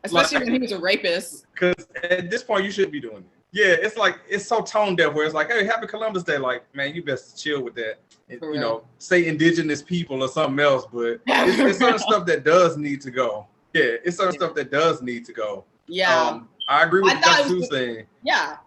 Especially when he was a rapist. Because at this point, you shouldn't be doing it. Yeah, it's like, it's so tone deaf where it's like, hey, Happy Columbus Day. Like, man, you best chill with that. You know, say indigenous people or something else, but it's certain stuff that does need to go. Yeah, it's certain stuff that does need to go. Yeah. I agree with Dr. Seuss thing. Yeah.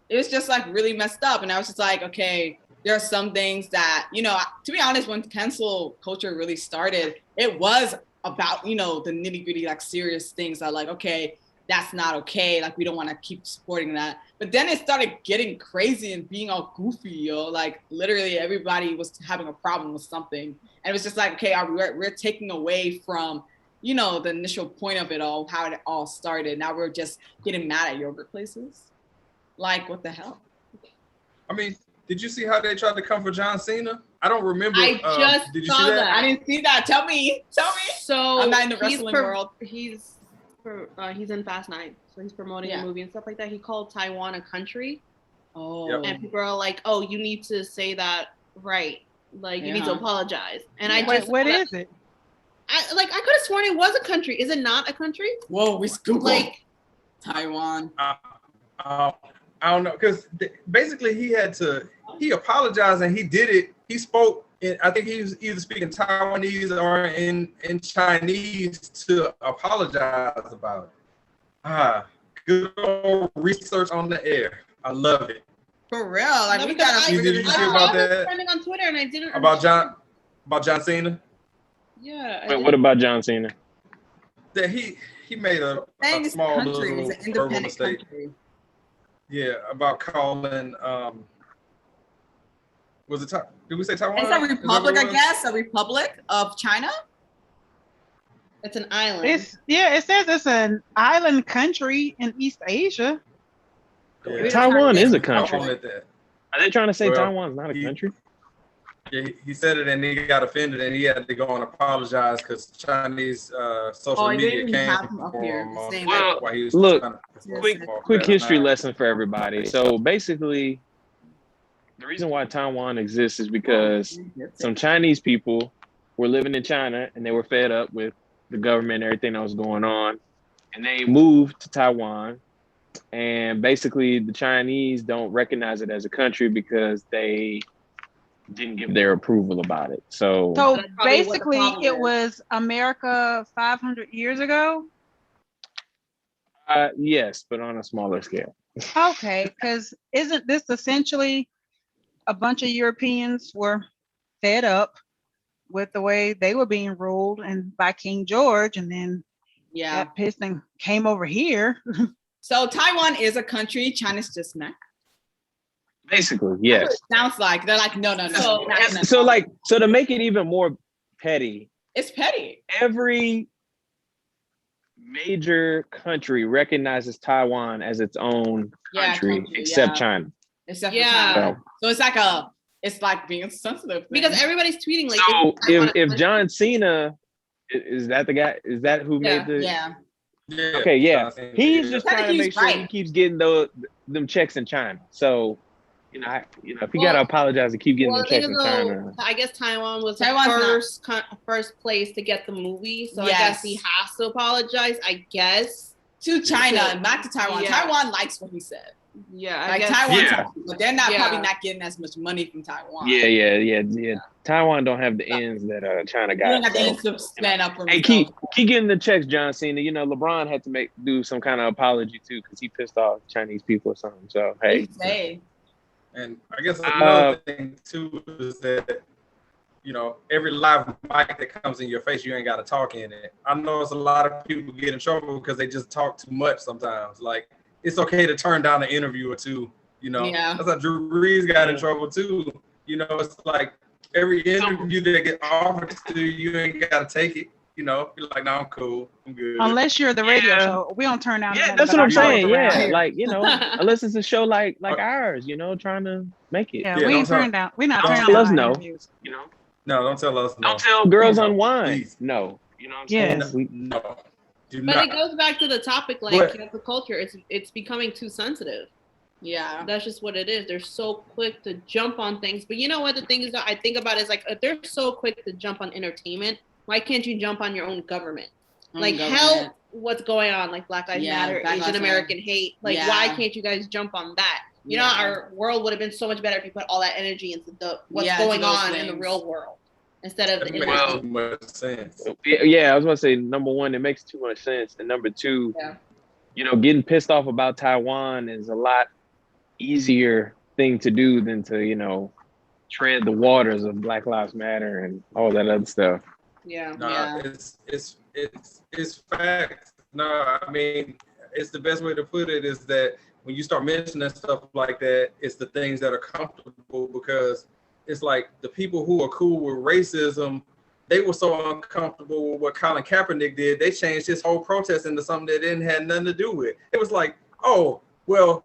It was just like really messed up. And I was just like, okay, there are some things that, you know, to be honest, when cancel culture really started, it was about, you know, the nitty gritty, like serious things that like, okay, that's not okay. Like, we don't want to keep supporting that. But then it started getting crazy and being all goofy, yo. Like, literally everybody was having a problem with something. And it was just like, okay, we're taking away from, you know, the initial point of it all, how it all started. Now we're just getting mad at yogurt places. Like, what the hell? I mean, did you see how they tried to come for John Cena? I don't remember. I just did you saw see that? I didn't see that. Tell me. So I'm not in the wrestling world. He's in Fast 9, so he's promoting a movie and stuff like that. He called Taiwan a country. Oh. Yep. And people are like, "Oh, you need to say that right. Like, you need to apologize." And I just what is it? I could have sworn it was a country. Is it not a country? Whoa, we Googled. Like Taiwan. I don't know, because basically he apologized and he did it. He spoke I think he was either speaking Taiwanese or in Chinese to apologize about it. Good old research on the air. I love it. For real. Like, we got to figure this out. About that? Trending on Twitter and I didn't about John Cena. Yeah. Wait, what about John Cena? That he made a small country. little It's an verbal independent mistake. country. Yeah, about calling. Was it? Did we say Taiwan? It's a republic, I guess. A republic of China. It's an island. It says it's an island country in East Asia. Yeah. Taiwan is a country. I'll let that. Are they trying to say Well, Taiwan's not a country? Yeah, he said it and he got offended and he had to go and apologize because Chinese social media came for him. While he was look, trying to quick history lesson for everybody. So basically, the reason why Taiwan exists is because some Chinese people were living in China and they were fed up with the government and everything that was going on. And they moved to Taiwan. And basically, the Chinese don't recognize it as a country because they didn't give their approval about it. So basically, it was America 500 years ago. Yes, but on a smaller scale. Okay, because isn't this essentially a bunch of Europeans were fed up with the way they were being ruled and by King George, and then got pissed and came over here. So Taiwan is a country. China's just not. Basically, yes. Sounds like they're like no. So to make it even more petty, it's petty. Every major country recognizes Taiwan as its own country except China. Except for China. So it's like being sensitive because everybody's tweeting like. So if John Cena is that the guy? Is that who made the? Yeah. Okay, yeah. He's just trying to make sure he keeps getting them checks in China. So, if he gotta apologize to keep getting them checks in China. I guess Taiwan was the first place to get the movie, so I guess he has to apologize. I guess to China, not to Taiwan. Yeah. Taiwan likes what he said. Yeah, like Taiwan, but they're not probably not getting as much money from Taiwan. Yeah. Taiwan don't have the ends that China got. You don't have the ends to stand up for. Hey, keep getting the checks, John Cena. LeBron had to do some kind of apology too because he pissed off Chinese people or something. So hey. And I guess another thing too is that every live mic that comes in your face, you ain't got to talk in it. I know it's a lot of people get in trouble because they just talk too much sometimes. Like, it's okay to turn down an interview or two, That's how Drew Brees got in trouble too. It's like every interview that get offered to you ain't got to take it. Be like, no, I'm cool, I'm good. Unless you're the radio show, we don't turn down. Yeah, that's what I'm saying. Yeah, like unless it's a show like ours, trying to make it. Yeah, we ain't turn down. We're not turning down. Tell us no. No, don't tell us no. Don't tell Girls UnWine. No, you know what I'm saying? Yes. No. But it goes back to the topic, like the culture. It's becoming too sensitive. Yeah, that's just what it is. They're so quick to jump on things. But you know what? The thing is that I think about is like if they're so quick to jump on entertainment, why can't you jump on your own government? Help what's going on, like Black Lives Matter, Asian American hate. Like why can't you guys jump on that? Our world would have been so much better if you put all that energy into what's going on in the real world. Instead of the makes too much sense. Yeah, I was gonna say number one, it makes too much sense, and number two, getting pissed off about Taiwan is a lot easier thing to do than to tread the waters of Black Lives Matter and all that other stuff. It's facts. No, I mean, it's the best way to put it is that when you start mentioning stuff like that, it's the things that are comfortable, because it's like the people who are cool with racism, they were so uncomfortable with what Colin Kaepernick did, they changed his whole protest into something that didn't have nothing to do with. It was like, oh, well,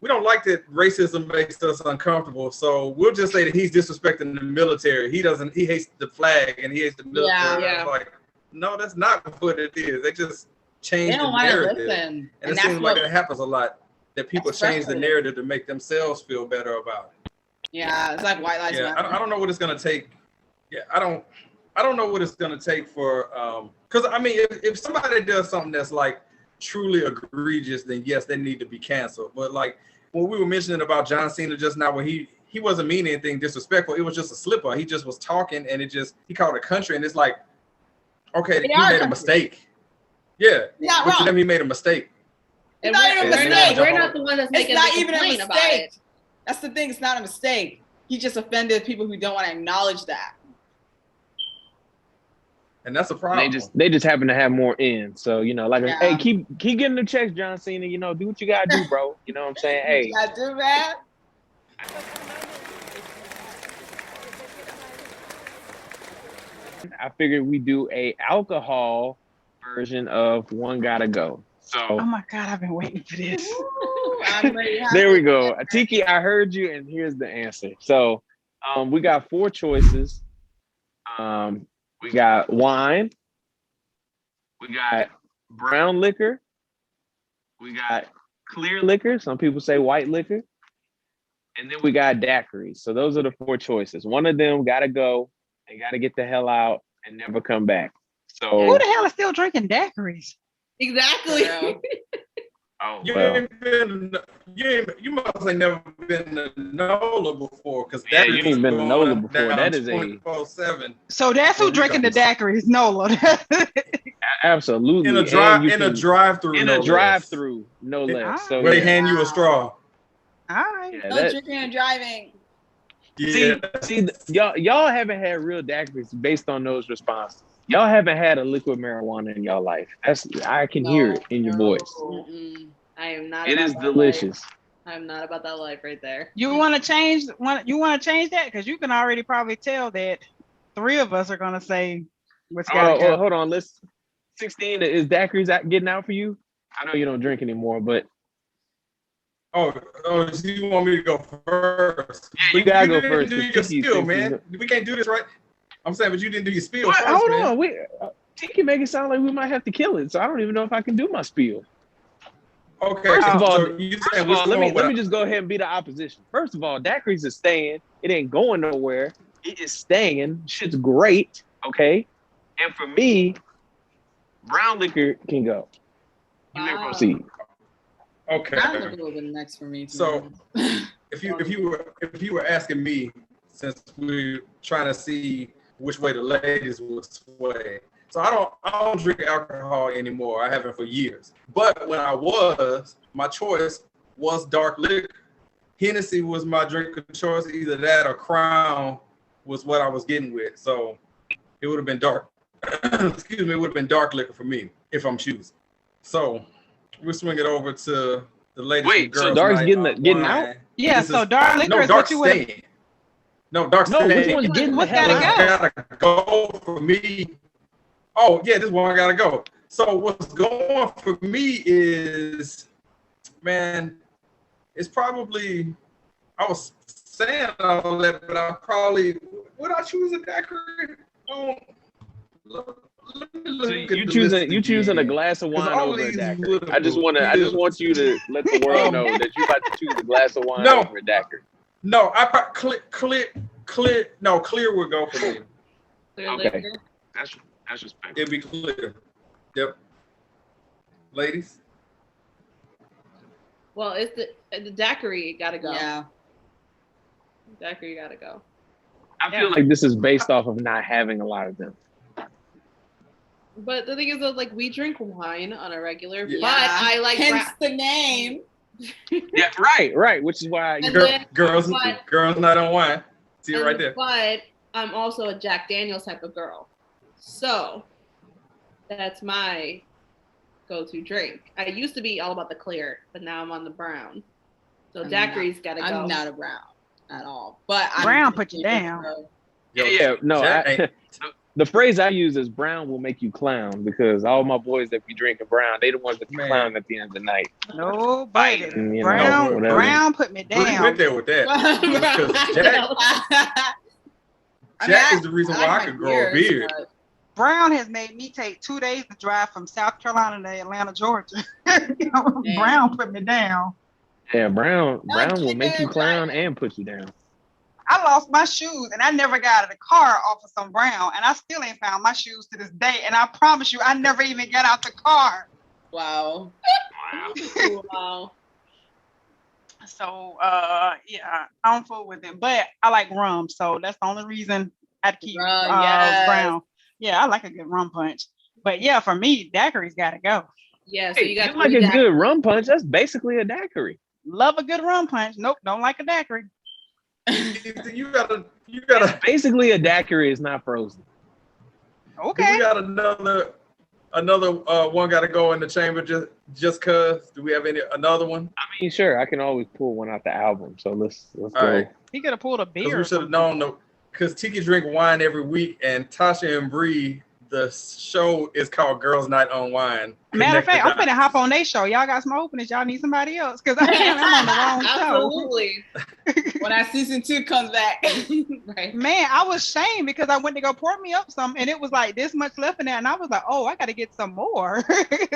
we don't like that racism makes us uncomfortable, so we'll just say that he's disrespecting the military. He hates the flag and he hates the military. Yeah. It's like, no, that's not what it is. They just changed They don't the want to narrative. listen. And it seems like it happens a lot, that people change the narrative to make themselves feel better about it. Yeah, it's like white lives matter. I don't know what it's gonna take. Yeah, I don't know what it's gonna take for because I mean, if somebody does something that's like truly egregious, then yes, they need to be canceled. But like when we were mentioning about John Cena just now, where he wasn't meaning anything disrespectful, it was just a slip-up. He just was talking, and he called a country, and it's like, okay, he made a mistake. Yeah, Yeah, but then he made a mistake. It's not even a mistake. We're not the ones that's making It's not even a complaint about mistake. it. That's the thing. It's not a mistake. He just offended people who don't want to acknowledge that. And that's a problem. They just happen to have more in. So, you know, like, hey, keep getting the checks, John Cena. You know, do what you gotta do, bro. You know what I'm saying? Hey, You gotta do that. I figured we do a alcohol version of One Gotta Go. So, Oh my God, I've been waiting for this. there we go. Tiki, I heard you, and here's the answer. So, we got 4 choices. We got wine. We got brown liquor. We got clear liquor. Some people say white liquor. And then we got daiquiris. So those are the 4 choices. One of them gotta go. They gotta get the hell out and never come back. So Who the hell is still drinking daiquiris? Exactly. oh, You well. ain't been, you must have never been to NOLA before, because Yeah, you ain't been to NOLA before. That is 24/7. So that's who drinking the daiquiris, Nola. Absolutely. In a drive-through. In a drive-through, no less. So where they hand you a straw. All right. yeah, No drinking and driving. Yeah. See, y'all haven't had real daiquiris based on those responses. Y'all haven't had a liquid marijuana in y'all life. I can hear it in your voice. Mm-mm. I am not. It about is that delicious. life. I'm not about that life right there. You want to change? You want to change that? Because you can already probably tell that 3 of us are gonna say what's gotta go. Hold on. 16 is daiquiris getting out for you? I know you don't drink anymore, but Oh, so you want me to go first? Yeah, you gotta go first. Do your spiel, man. We can't do this right. I'm saying, but you didn't do your spiel what? first, Hold man. on. Tiki make it sound like we might have to kill it, so I don't even know if I can do my spiel. Okay, First of all, so you saying which let one? me just go ahead and be the opposition. First of all, daiquiris is staying. It ain't going nowhere. It is staying. Shit's great. Okay. And for me, brown liquor can go. You may proceed. Okay. Brown liquor would have been next for me. So if you were asking me, since we're trying to see which way the ladies would sway. So I don't drink alcohol anymore. I haven't for years. But when I was, my choice was dark liquor. Hennessy was my drink of choice. Either that or Crown was what I was getting with. So it would have been dark. Excuse me, it would have been dark liquor for me if I'm choosing. So we'll swing it over to the ladies. Wait, so dark's getting out? Yeah, so dark liquor is what you would. No, dark No, staying. which one's getting the hell gotta out? Gotta go for me. Oh yeah, this one gotta go. So what's going for me is, man, it's probably, I was saying all that, but would I choose a daiquiri? So you choosing a glass of wine over a daiquiri. I just want you to let the world know that you about to choose a glass of wine over a daiquiri. No, clear would go for me. Okay. That's respectful. It'd be clear. Yep. Ladies? Well, it's the daiquiri gotta go. Yeah. Daiquiri gotta go. I feel like this is based off of not having a lot of them. But the thing is, though, like, we drink wine on a regular, Yeah. but I like hence the name. Yeah, right. Which is why Girls Night UnWine. See it right there. But I'm also a Jack Daniels type of girl. So that's my go-to drink. I used to be all about the clear, but now I'm on the brown. So I'm daiquiri's gotta go. I'm not a brown at all. But Brown I'm put you down. Yeah, no. Jack ain't- The phrase I use is brown will make you clown, because all my boys that be drinking brown, they the ones that be Man. clowning at the end of the night. No, Fighting, buddy. you know, Brown, whatever. Brown put me Bree went down. there with that. Because Jack is the reason why I could grow a beard. Brown has made me take 2 days to drive from South Carolina to Atlanta, Georgia. Brown put me down. Yeah, brown will make you clown and put you down. I lost my shoes and I never got out of the car off of some brown, and I still ain't found my shoes to this day. And I promise you, I never even got out the car. Wow. Wow. So yeah, I don't fool with them, but I like rum, so that's the only reason I'd keep Rum, yes. brown. Yeah, I like a good rum punch. But yeah, for me, daiquiri's gotta go. Yeah, so Hey, you got you like a good rum punch? That's basically a daiquiri. Love a good rum punch. Nope, don't like a daiquiri. You gotta. Basically, a daiquiri is not frozen. Okay. We got another one got to go in the chamber just cause. Do we have another one? I mean, sure, I can always pull one out the album. So let's All go. right. He could have pulled a beer. Because we should have known because Tiki drink wine every week, and Tasha and Brii, the show is called Girls Night UnWine. Matter of fact, I'm Connect the finna hop on their show. Y'all got some openings. Y'all need somebody else because I'm on the wrong show. Absolutely. When our season 2 comes back. Right. Man, I was shamed because I went to go pour me up some, and it was like this much left in there, and I was like, oh, I got to get some more.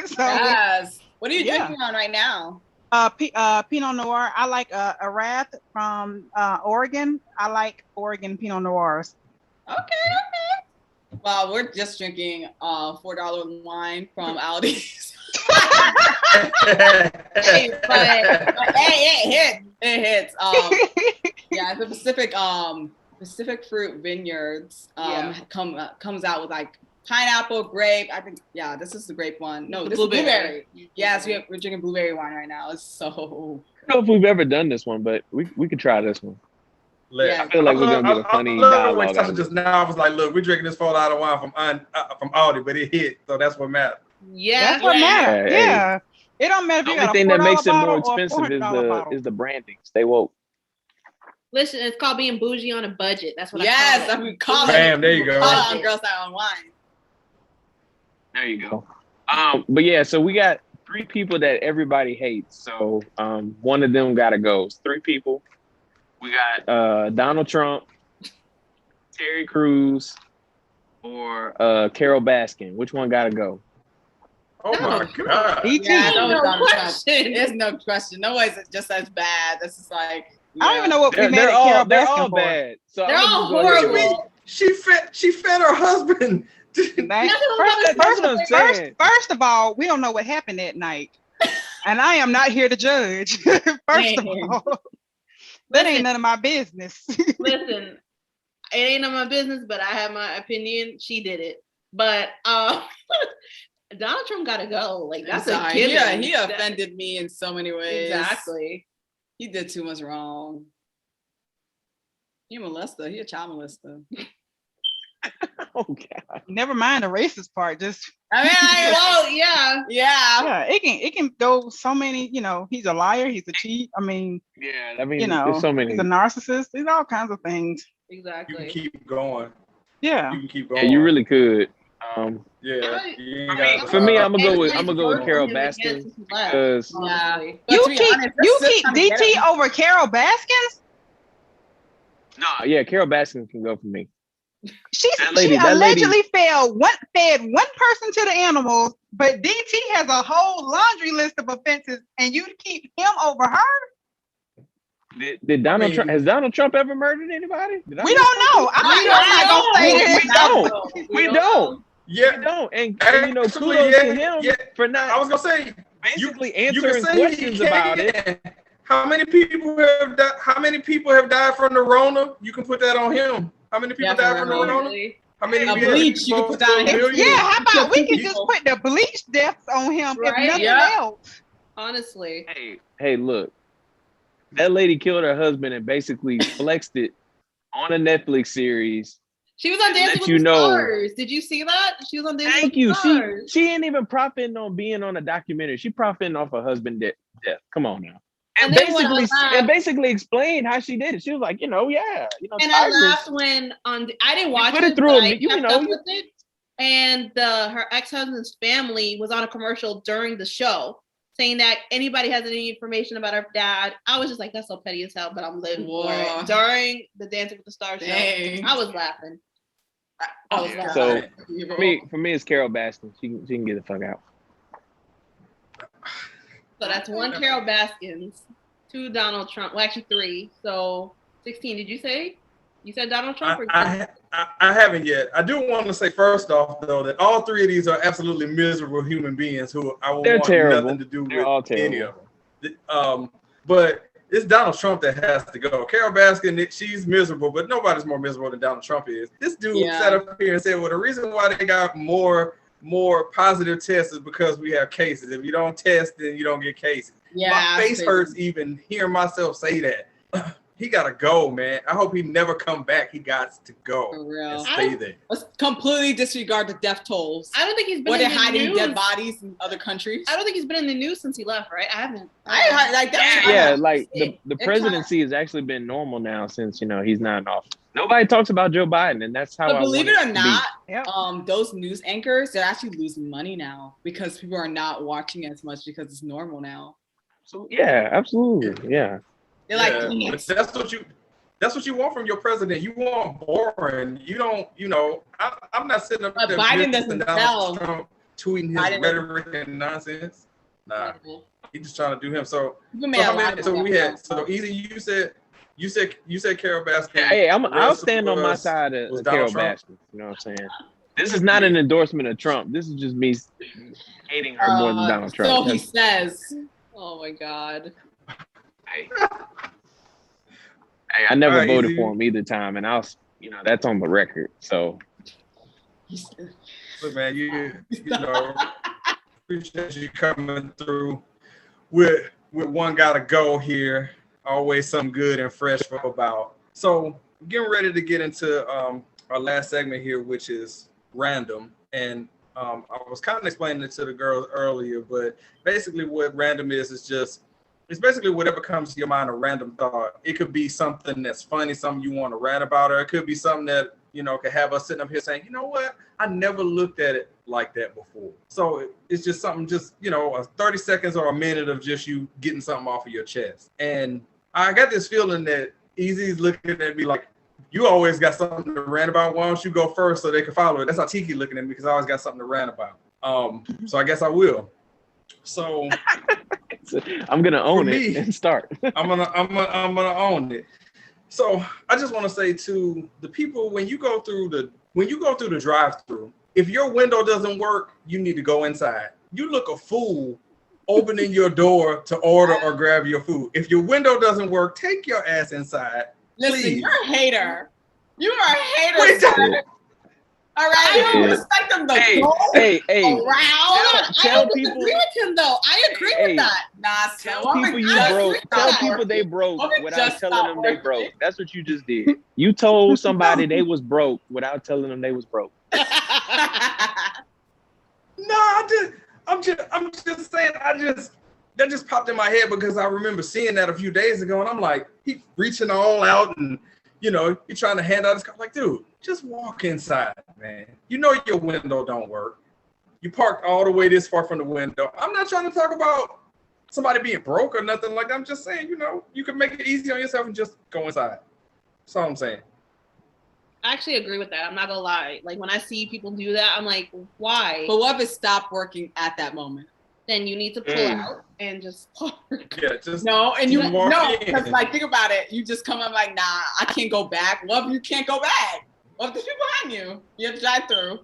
So Yes. What are you Yeah. drinking on right now? Pinot Noir. I like a Wrath from Oregon. I like Oregon Pinot Noirs. Okay. Well, we're just drinking $4 wine from Aldi's. Hey, but hey, it hits. Yeah, the Pacific Fruit Vineyards comes out with like pineapple, grape. I think this is the grape one. No, this is blueberry. Yes, we're drinking blueberry wine right now. It's so. I don't know if we've ever done this one, but we could try this one. Yeah. I feel like we're gonna get a funny when dialogue. Tasha just now I was like, look, we're drinking this $4 wine from Aldi, but it hit, so that's what matters. Yeah. That's what matters. Hey. Yeah. It don't matter if The you only got a thing that makes it $4 more bottle or a expensive $400 bottle. is the branding. Stay woke. Listen, it's called being bougie on a budget. That's what Yes, I I mean, call it. Bam, there you go. Call it on Girls Night UnWine. There you go. But yeah, so we got 3 people that everybody hates. So one of them gotta go. It's 3 people. We got Donald Trump, Terry Crews, or Carol Baskin. Which one gotta go? Oh my God. DT. Yeah, that was No Donald Trump. question. There's no question. No way is it just as bad. This is like. I don't even know what we made They're Carol all Baskin for. bad. So They're I'm all gonna go ahead and- horrible. She fed her husband. That's what I'm saying. First of all, we don't know what happened that night. And I am not here to judge. First of Man. all, that ain't none of my business. Listen, it ain't none of my business, but I have my opinion. She did it. But Donald Trump gotta go. Like that's a given. Yeah, he offended me in so many ways. Exactly. He did too much wrong. He a molester. He a child molester. Oh God. Never mind the racist part. Just I mean, Well, yeah. yeah. it can go so many. He's a liar. He's a cheat. I mean, Yeah, I mean, you know, there's so many. he's a narcissist. There's all kinds of things. You Exactly. can keep going. Yeah. You can keep Yeah, going. you really could. Yeah. You ain't gotta- For me, I'm gonna go with Everybody's Carol voting him against Baskin his left, because honestly. But You to be keep honest, you this keep system get DT him. over Carol Baskins. yeah, Carol Baskin can go for me. She That lady- allegedly fed one person to the animals, but DT has a whole laundry list of offenses, and you keep him over her. Did Donald I mean- Trump has Donald Trump ever murdered anybody? Did I We miss don't something? know. I'm not gonna say that. We don't. We don't. Yeah. We don't. And Actually, kudos to yeah, him yeah. for I not was gonna say basically you can answering say questions he about it. can. How many people have died from the Rona? You can put that on him. How many people Yeah, died for from the real. Rona? How many A we had? bleach, you can put that on him. Million? Yeah, how about we can just People. put the bleach deaths on him Right? if nothing Yeah. else? Honestly. Hey, look. That lady killed her husband and basically flexed it on a Netflix series She was on Dancing with the Stars. Did you see that? She was on Dancing with the Stars. She ain't even profiting on being on a documentary. She profiting off her husband's death. Come on now. And basically explained how she did it. She was like, and I laughed when I didn't watch it, but I kept up with it. And her ex-husband's family was on a commercial during the show saying that anybody has any information about her dad. I was just like, that's so petty as hell, but I'm living for it. During the Dancing with the Stars show, I was laughing. So for me, it's Carol Baskin. She can get the fuck out. So that's 1 Carol Baskins, 2 Donald Trump. Well, actually 3. So 16. Did you say? You said Donald Trump? I haven't yet. I do want to say first off, though, that all 3 of these are absolutely miserable human beings who I will want nothing to do with any of them. But it's Donald Trump that has to go. Carol Baskin, she's miserable, but nobody's more miserable than Donald Trump is. This dude sat up here and said, well, the reason why they got more positive tests is because we have cases. If you don't test, then you don't get cases. My face hurts even hearing myself say that. He gotta go, man. I hope he never come back. He got to go. For real. And stay there. Let's completely disregard the death tolls. I don't think he's been in the hiding dead bodies in other countries. I don't think he's been in the news since he left, right? I haven't. The presidency has actually been normal now since he's not in office. Nobody talks about Joe Biden, and that's how. But believe it or not, those news anchors, they're actually losing money now because people are not watching as much because it's normal now. So yeah, absolutely, yeah. They're like, but that's what you want from your president. You want boring. You don't, I'm not sitting up there. Biden doesn't tell. Trump tweeting his rhetoric and nonsense. Nah, he's just trying to do him. So Easy, you said Carol Baskin. Hey, I'll stand on my side of Carol Baskin. You know what I'm saying? This is not an endorsement of Trump. This is just me hating her more than Donald Trump. So he says. Oh my God. Hey, I never voted for him either time, and that's on the record. So, look, man, you appreciate you coming through with one gotta go here. Always something good and fresh for about. So, getting ready to get into our last segment here, which is random, and I was kind of explaining it to the girls earlier, but basically what random is just. It's basically whatever comes to your mind, a random thought. It could be something that's funny, something you want to rant about, or it could be something that, could have us sitting up here saying, you know what? I never looked at it like that before. So it's just something, 30 seconds or a minute of just you getting something off of your chest. And I got this feeling that Easy's looking at me like, you always got something to rant about. Why don't you go first so they can follow it? That's how Tiki looking at me because I always got something to rant about. So I guess I will. So I'm gonna own it and start. I'm gonna own it. So I just want to say to the people, when you go through the drive-through, if your window doesn't work, you need to go inside. You look a fool opening your door to order or grab your food. If your window doesn't work, take your ass inside. Listen, please. You're a hater. You are a hater. All right, I don't respect them though. Hey, around. Tell people. Agree with him though. I agree with that. Nah, tell people you broke. Tell people they broke without telling them they broke. That's what you just did. You told somebody they was broke without telling them they was broke. No, I'm just saying. That just popped in my head because I remember seeing that a few days ago, and I'm like, he reaching all out and. You're trying to hand out his car. Like, dude, just walk inside, man. You know your window don't work. You parked all the way this far from the window. I'm not trying to talk about somebody being broke or nothing like that. I'm just saying, you can make it easy on yourself and just go inside. That's all I'm saying. I actually agree with that. I'm not gonna lie. Like when I see people do that, I'm like, why? But what if it stopped working at that moment? Then you need to pull out and just park. Yeah, just because like think about it. You just come up like, nah, I can't go back. What if you can't go back? What if there's people behind you? You have to drive through.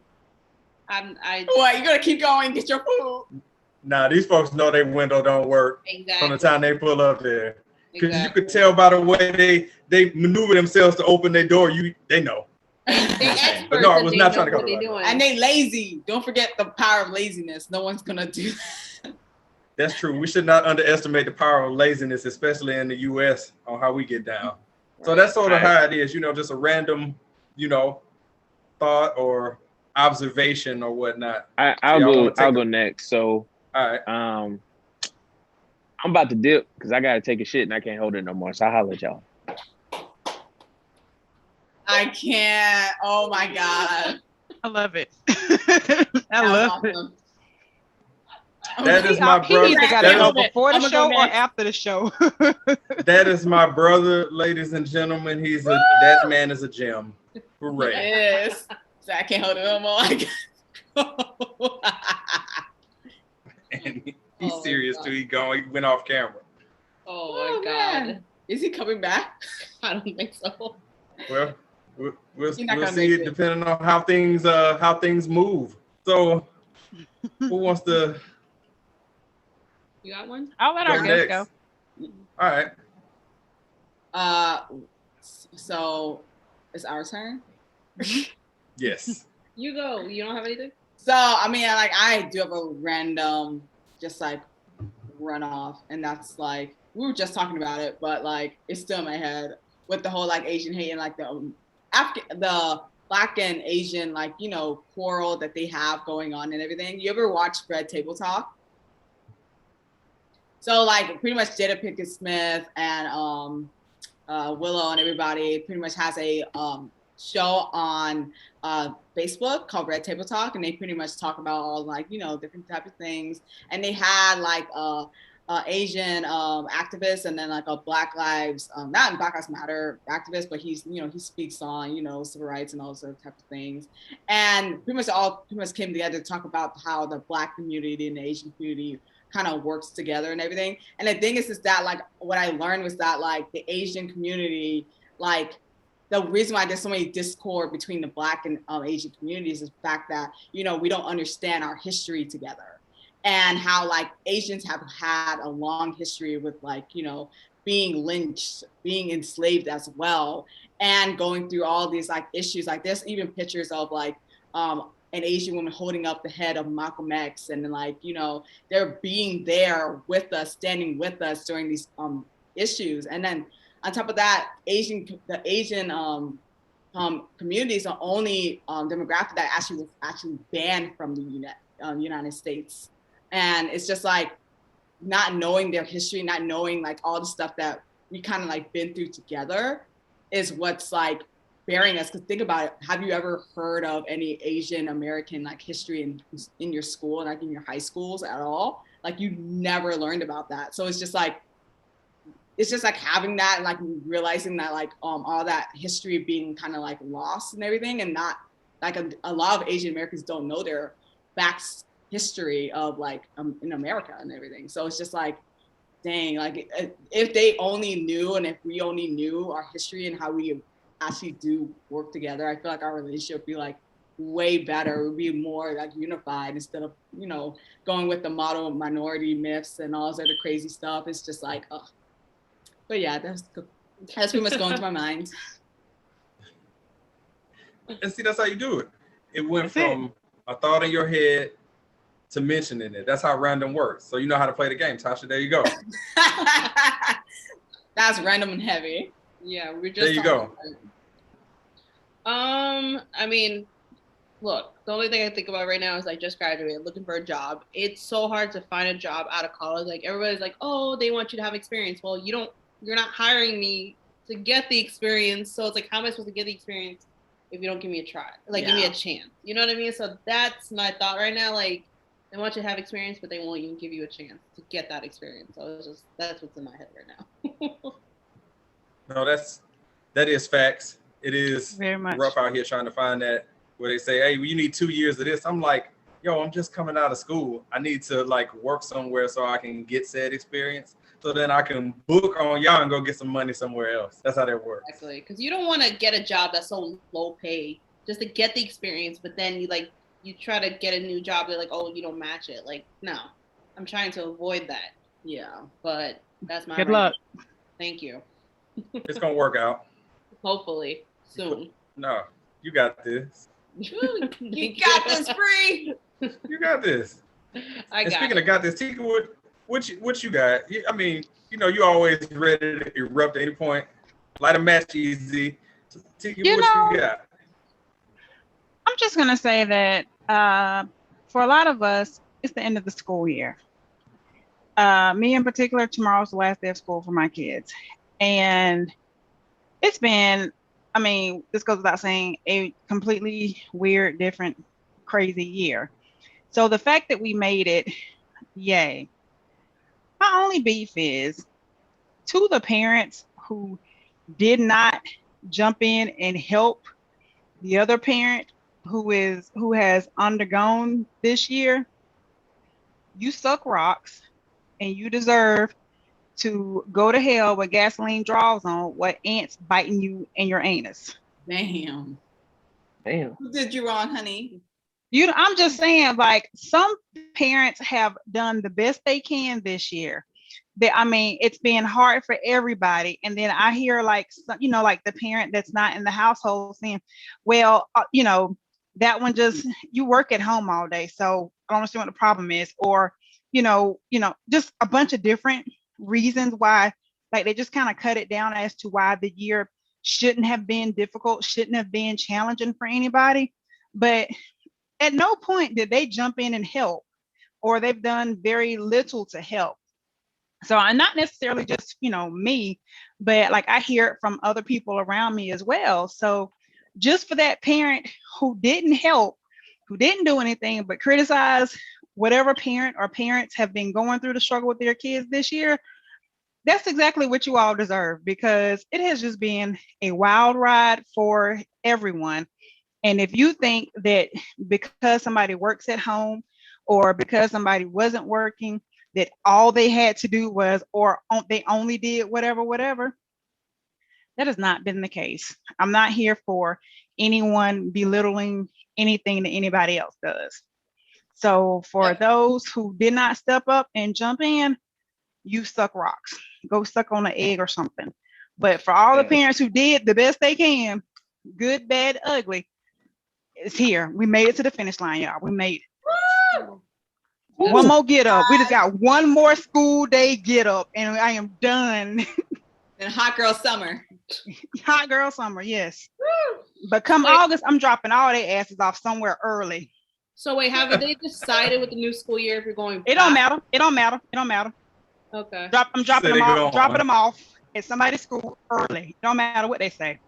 What, you gonna keep going and get your food? Nah, these folks know their window don't work exactly. from the time they pull up there. Because you could tell by the way they maneuver themselves to open their door. They know. They experts. But no, I was not trying to go to And they lazy. Don't forget the power of laziness. No one's gonna do that. That's true. We should not underestimate the power of laziness, especially in the U.S. on how we get down. So that's sort of how it is. Just a random, thought or observation or whatnot. I'll go next. So, all right. I'm about to dip because I gotta take a shit and I can't hold it no more. So I'll holler at y'all. I can't. Oh my God. I love it. I love it. That is my He brother. either got to go before the show or after the show. That is my brother, ladies and gentlemen. That man is a gem. Hooray. Yes. So I can't hold it no more. And he's serious too. He went off camera. Oh my God. Man. Is he coming back? I don't think so. Well, we'll see it depending on how things move. So who wants to? You got one? I'll let our guests go. All right. So it's our turn. Yes. You go. You don't have anything? So I mean, like I do have a random, just like runoff, and that's like we were just talking about it, but like it's still in my head with the whole like Asian hate and like the Black and Asian like quarrel that they have going on and everything. You ever watch Red Table Talk? So like pretty much Jada Pinkett Smith and Willow and everybody pretty much has a show on Facebook called Red Table Talk, and they pretty much talk about all like different type of things. And they had like Asian activist and then like a Black Lives not Black Lives Matter activist, but he's he speaks on civil rights and all those other type of things. And pretty much came together to talk about how the Black community and the Asian community kind of works together and everything. And the thing is that like what I learned was that like the Asian community, like the reason why there's so many discord between the Black and Asian communities is the fact that we don't understand our history together, and how like Asians have had a long history with like being lynched, being enslaved as well, and going through all these like issues. Like there's even pictures of like an Asian woman holding up the head of Malcolm X, and then like they're being there with us, standing with us during these issues. And then on top of that, the Asian community is the only demographic that was actually banned from the United States. And it's just like not knowing their history, not knowing like all the stuff that we kind of like been through together is what's like bearing us. Because think about it, have you ever heard of any Asian American like history in your school, like in your high schools at all? Like you never learned about that. So it's just like having that and like realizing that like all that history being kind of like lost and everything, and not like a lot of Asian Americans don't know their back history of like in America and everything. So it's just like, dang, like if they only knew, and if we only knew our history and how we actually do work together, I feel like our relationship would be like way better. It would be more like unified instead of going with the model of minority myths and all this other crazy stuff. It's just like, oh. But yeah, that's pretty much going to my mind. And see, that's how you do it. It went from a thought in your head to mentioning it. That's how random works. So you know how to play the game, Tasha. There you go. That's random and heavy. Yeah, we're just. There you go. I mean, look, the only thing I think about right now is I just graduated, looking for a job. It's so hard to find a job out of college. Like everybody's like, oh, they want you to have experience. Well, you're not hiring me to get the experience. So it's like, how am I supposed to get the experience if you don't give me a try? Like, give me a chance. You know what I mean? So that's my thought right now. Like, they want you to have experience, but they won't even give you a chance to get that experience. So that's what's in my head right now. No, that is facts. It is very much rough out here trying to find that where they say, hey, you need 2 years of this. I'm like, yo, I'm just coming out of school. I need to like work somewhere so I can get said experience. So then I can book on y'all and go get some money somewhere else. That's how that works. Exactly, because you don't want to get a job that's so low pay just to get the experience, but then you try to get a new job, they're like, oh, you don't match it. Like, no, I'm trying to avoid that. Yeah, but that's my good luck. Thank you. It's gonna work out. Hopefully soon. No, you got this. You got this, Brii. You got this. Speaking of got this, Tika, what you got? I mean, you always ready to erupt at any point. Light a match easy. Tika, what you got? I'm just gonna say that for a lot of us, it's the end of the school year. Me in particular, tomorrow's the last day of school for my kids, and it's been, I mean, this goes without saying, a completely weird, different, crazy year. So the fact that we made it, yay. My only beef is to the parents who did not jump in and help the other parent who has undergone this year. You suck rocks, and you deserve to go to hell with gasoline draws on with ants biting you in your anus. Damn. Damn. Did you wrong, honey? I'm just saying, like, some parents have done the best they can this year. I mean, it's been hard for everybody. And then I hear like, like the parent that's not in the household saying, well, that one just, you work at home all day, so I don't understand what the problem is. Or, just a bunch of different reasons why, like, they just kind of cut it down as to why the year shouldn't have been difficult, shouldn't have been challenging for anybody. But at no point did they jump in and help, or they've done very little to help. So I'm not necessarily just, me, but like I hear it from other people around me as well. So just for that parent who didn't help, who didn't do anything but criticize whatever parent or parents have been going through the struggle with their kids this year, that's exactly what you all deserve, because it has just been a wild ride for everyone. And if you think that because somebody works at home or because somebody wasn't working, that all they had to do was, or they only did whatever, that has not been the case. I'm not here for anyone belittling anything that anybody else does. So for those who did not step up and jump in, you suck rocks. Go suck on an egg or something. But for all the parents who did the best they can, good, bad, ugly, it's here. We made it to the finish line, y'all. We made it. One more get up. We just got one more school day get up, and I am done. And hot girl summer. Hot girl summer, yes. But come August, I'm dropping all their asses off somewhere early. So wait, have they decided with the new school year if you're going back? It don't matter. Okay. I'm dropping them off at somebody's school early. It don't matter what they say.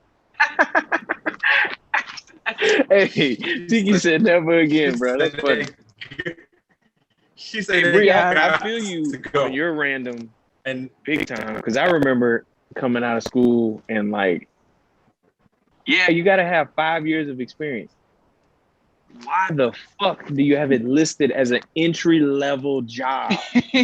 Hey, Tiki said never again, bro. That's funny. She said, hey, Brii, I feel you on your random and big time, because I remember coming out of school and like, yeah, you got to have 5 years of experience. Why the fuck do you have it listed as an entry-level job?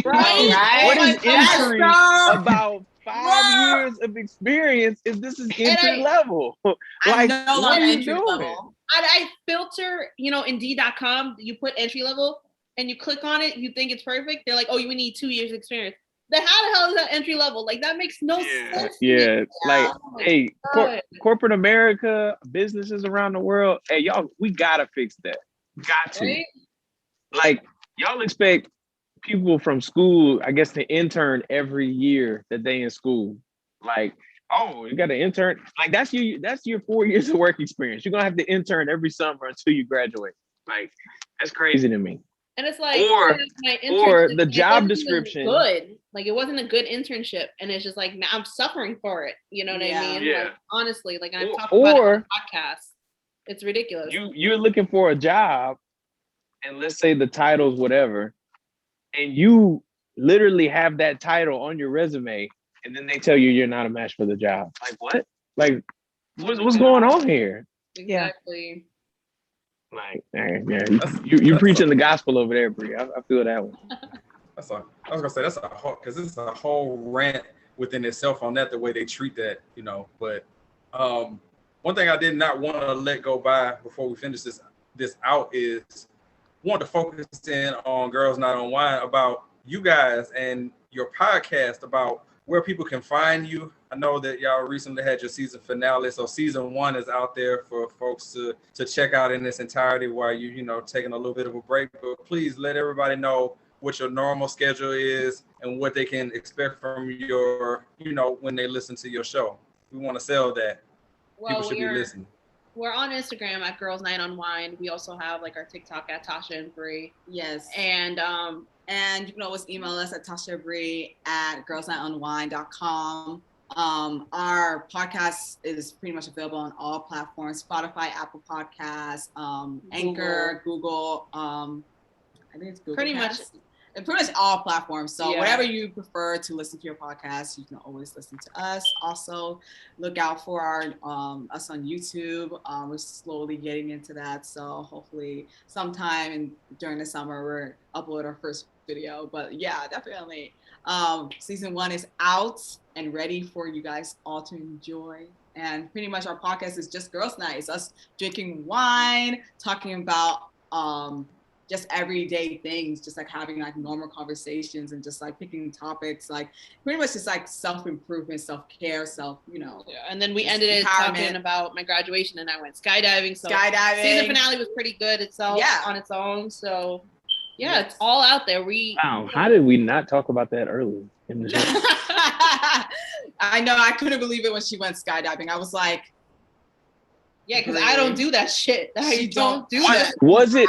Right? What is entry about 5 years of experience if this is entry level? Like, what are you doing? I filter, Indeed.com, you put entry level and you click on it, you think it's perfect. They're like, oh, you need 2 years experience. Then how the hell is that entry level? Like, that makes no sense. Yeah, like, hey, corporate America, businesses around the world, hey, y'all, we gotta fix that. Got to. Right? Like, y'all expect people from school, I guess, to intern every year that they in school. Like, oh, you got to intern. Like, that's your 4 years of work experience. You're gonna have to intern every summer until you graduate. Like, that's crazy to me. And it's like, or the job description. Good. Like, it wasn't a good internship, and it's just like, now I'm suffering for it. You know what I mean? Yeah. Like, honestly, like, I've talked about it on the podcast. It's ridiculous. You're looking for a job, and let's say the title's whatever, and you literally have that title on your resume, and then they tell you you're not a match for the job. Like, what? Like, what's going on here? Exactly. Like, yeah, you preaching the gospel over there, Brii. I feel that one. I was gonna say that's a whole, because it's a whole rant within itself on that, the way they treat that, But one thing I did not want to let go by before we finish this out is want to focus in on Girls Night UnWine, about you guys and your podcast, about where people can find you. I know that y'all recently had your season finale, so season 1 is out there for folks to check out in its entirety while you taking a little bit of a break. But please let everybody know what your normal schedule is and what they can expect from your, when they listen to your show. We want to sell that. Well, people should be listening. We're on Instagram at Girls Night UnWine. We also have like our TikTok at Tasha and Brii. Yes. And you can always email us at tashabrii@girlsnightunwine.com. Our podcast is pretty much available on all platforms: Spotify, Apple Podcasts, Anchor, Google. I think it's Google. Pretty much all platforms. So Yeah. whatever you prefer to listen to your podcast, you can always listen to us. Also, look out for our us on YouTube. We're slowly getting into that. So hopefully sometime during the summer we're upload our first video. But yeah, definitely. Season 1 is out and ready for you guys all to enjoy. And pretty much our podcast is just girls' night. It's us drinking wine, talking about just everyday things, just like having like normal conversations and just like picking topics, like pretty much just like self-improvement, self-care, Yeah, and then we ended it talking about my graduation, and I went skydiving. So season finale was pretty good itself on its own. So yeah, it's all out there. Wow, how did we not talk about that earlier in the show? I know, I couldn't believe it when she went skydiving. I was like, yeah, because I don't do that shit. I don't do that. Was it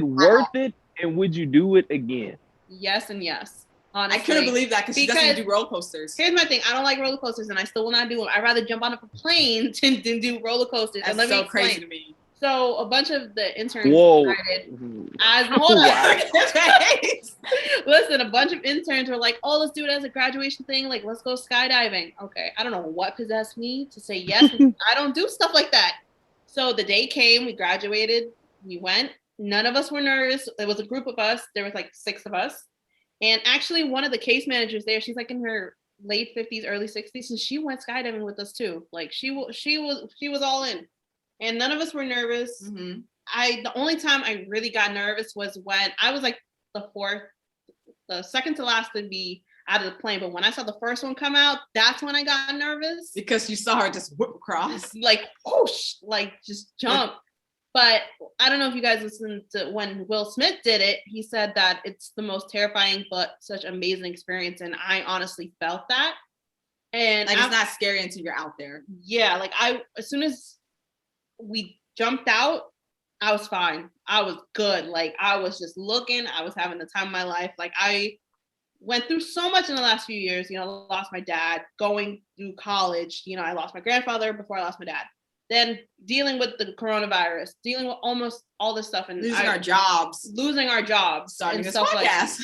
worth it? And would you do it again? Yes and yes. Honestly. I couldn't believe that because she doesn't do roller coasters. Here's my thing. I don't like roller coasters, and I still will not do them. I'd rather jump on a plane than do roller coasters. That's and let so me crazy to me. So a bunch of the interns decided listen, a bunch of interns were like, oh, let's do it as a graduation thing. Like, let's go skydiving. Okay. I don't know what possessed me to say yes. I don't do stuff like that. So the day came, we graduated, we went. None of us were nervous. It was a group of us. There was like 6 of us. And actually one of the case managers there, she's like in her late 50s, early 60s. And she went skydiving with us too. Like she was all in. And none of us were nervous. Mm-hmm. The only time I really got nervous was when I was like the second to last to be out of the plane. But when I saw the first one come out, that's when I got nervous. Because you saw her just whip across. Like, whoosh, like just jump. But I don't know if you guys listened to when Will Smith did it. He said that it's the most terrifying but such amazing experience. And I honestly felt that. And like, it's not scary until you're out there. Yeah, like as soon as we jumped out, I was fine. I was good. Like I was just looking. I was having the time of my life. Like I went through so much in the last few years. I lost my dad, going through college. I lost my grandfather before I lost my dad. Then dealing with the coronavirus, dealing with almost all this stuff, and losing our jobs, starting the podcast,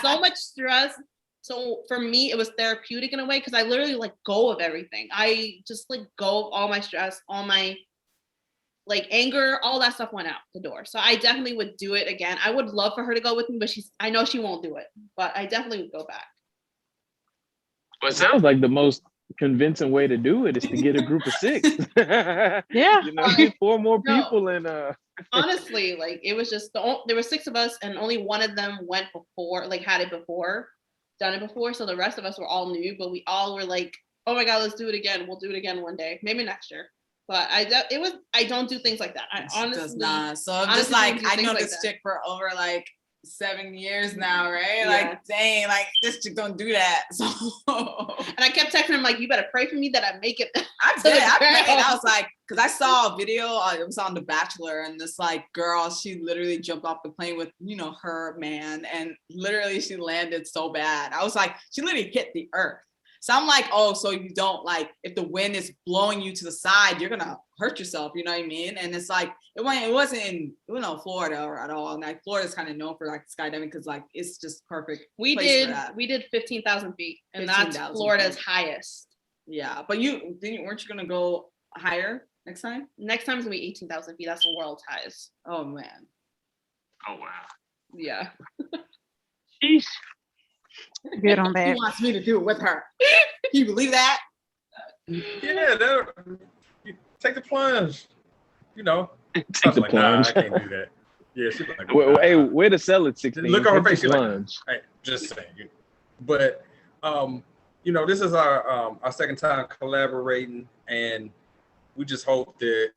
so much stress. So for me, it was therapeutic in a way because I literally let go of everything. I just let go of all my stress, all my like anger, all that stuff went out the door. So I definitely would do it again. I would love for her to go with me, but I know she won't do it. But I definitely would go back. Well, it sounds like the most convincing way to do it is to get a group of 6. Yeah. Get 4 more people and honestly, like it was just there were 6 of us and only one of them went before, like had it before. Done it before, so the rest of us were all new, but we all were like, oh my god, let's do it again. We'll do it again one day, maybe next year. But I don't do things like that. I honestly does not. So I'm just like, I know this chick for over like 7 years now, right? Yeah. Like, dang, like this chick don't do that. So and I kept texting him like, you better pray for me that I make it. I did. I prayed. I was like, because I saw a video. It was on The Bachelor, and this like girl, she literally jumped off the plane with her man, and literally she landed so bad. I was like, she literally hit the earth. So I'm like, oh, so you don't like if the wind is blowing you to the side, you're gonna hurt yourself. You know what I mean? And it's like it wasn't in Florida or at all. And like Florida's kind of known for like skydiving because like it's just perfect. We did 15,000 feet, and 15, that's Florida's highest. Yeah, but weren't you gonna go higher next time? Next time's gonna be 18,000 feet. That's the world's highest. Oh man. Oh wow. Yeah. Sheesh. Good on that. He wants me to do it with her. Can you believe that? Yeah, take the plunge. Take the plunge. Nah, I can't do that. Yeah, she's like, hey, way to sell it, 16. Look on her face. She's like, hey, just saying. But this is our second time collaborating, and we just hope that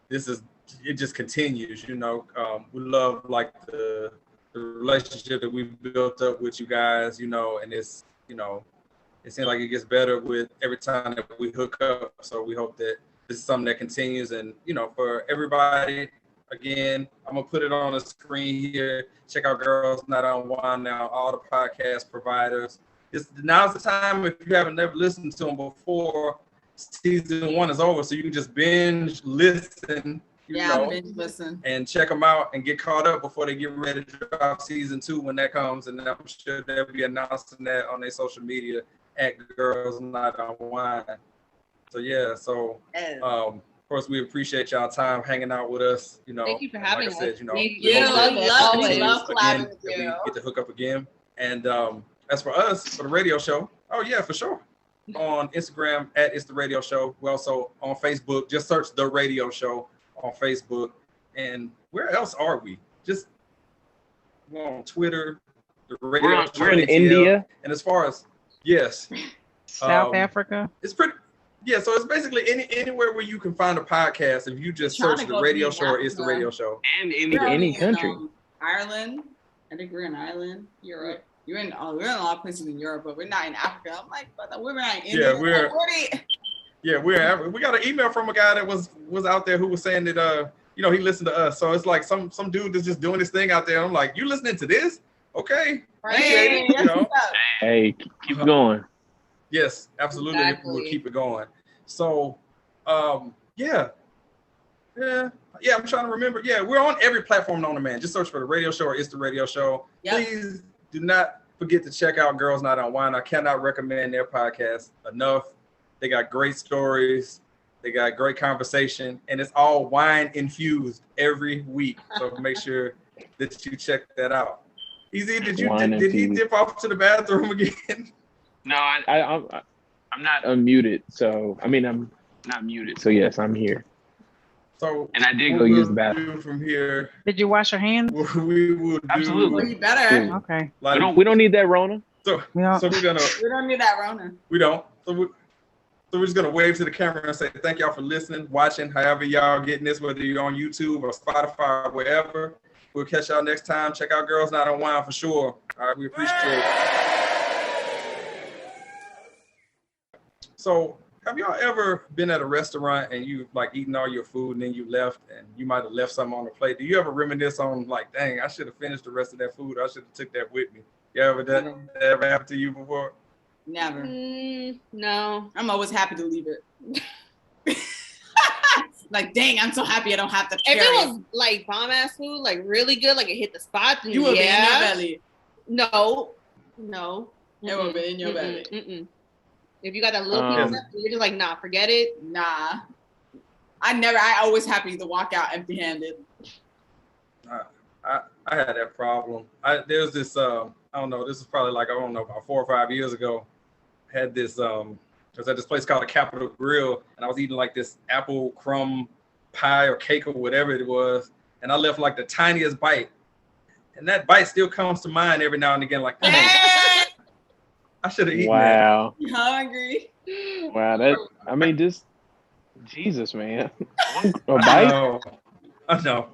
it just continues. We love like the relationship that we've built up with you guys, and it's, it seems like it gets better with every time that we hook up. So we hope that this is something that continues. And, for everybody, again, I'm going to put it on the screen here. Check out Girls Night UnWine now, all the podcast providers. Now's the time, if you haven't never listened to them before, season 1 is over, so you can just binge listen, binge listen. And check them out and get caught up before they get ready to drop season 2 when that comes. And I'm sure they'll be announcing that on their social media at Girls Night UnWine. So of course, we appreciate y'all time hanging out with us. Thank you for having us. Like I said, Thank you. Love collabing with you. We get to hook up again. And as for us, for the radio show, oh yeah, for sure. On Instagram at It's The Radio Show. We're also on Facebook. Just search The Radio Show on Facebook. And where else are we? Just we're on Twitter. The Radio Show. We're in ATL. India. And as far as South Africa. It's pretty. Yeah, so it's basically anywhere where you can find a podcast. If you just search The Radio Show or It's The Radio Show. And any country. Ireland. I think we're in Ireland. You're right. We're in a lot of places in Europe, but we're not in Africa. I'm like, but we're not in India. We got an email from a guy that was out there who was saying that he listened to us. So it's like some dude that's just doing this thing out there. I'm like, you listening to this? Okay. Right. Hey, keep going. Yes, absolutely. Exactly. We'll keep it going. So yeah, I'm trying to remember. Yeah, we're on every platform known to man. Just search for The Radio Show or It's The Radio Show. Yep. Please do not forget to check out Girls Night UnWine. I cannot recommend their podcast enough. They got great stories. They got great conversation, and it's all wine infused every week. So make sure that you check that out. Easy, did he dip off to the bathroom again? No, I'm not unmuted. So I'm not muted. So yes, I'm here. So and I did go use the bathroom. From here, did you wash your hands? We will do. Absolutely. Well, you better. Okay. We don't need that Rona. So we're gonna. We don't need that Rona. We don't. So we're just gonna wave to the camera and say thank y'all for listening, watching, however y'all getting this, whether you're on YouTube or Spotify or wherever. We'll catch y'all next time. Check out Girls Night UnWine for sure. All right, we appreciate it. So, have y'all ever been at a restaurant and you eating all your food and then you left and you might have left something on the plate? Do you ever reminisce on dang, I should have finished the rest of that food. I should have took that with me. You ever that ever happened to you before? Never. No. I'm always happy to leave it. Dang, I'm so happy I don't have to carry it. If it was bomb ass food, really good, it hit the spot, then you would be in your belly. No. It would be in your belly. If you got that little piece left, you're just nah, forget it. Nah. I always happy to walk out empty handed. I had that problem. There's this I don't know, this is probably about 4 or 5 years ago. I had this I was at this place called the Capitol Grill, and I was eating this apple crumb pie or cake or whatever it was, and I left the tiniest bite, and that bite still comes to mind every now and again. I should have eaten that. You hungry? Wow, just Jesus, man. A bite? I know.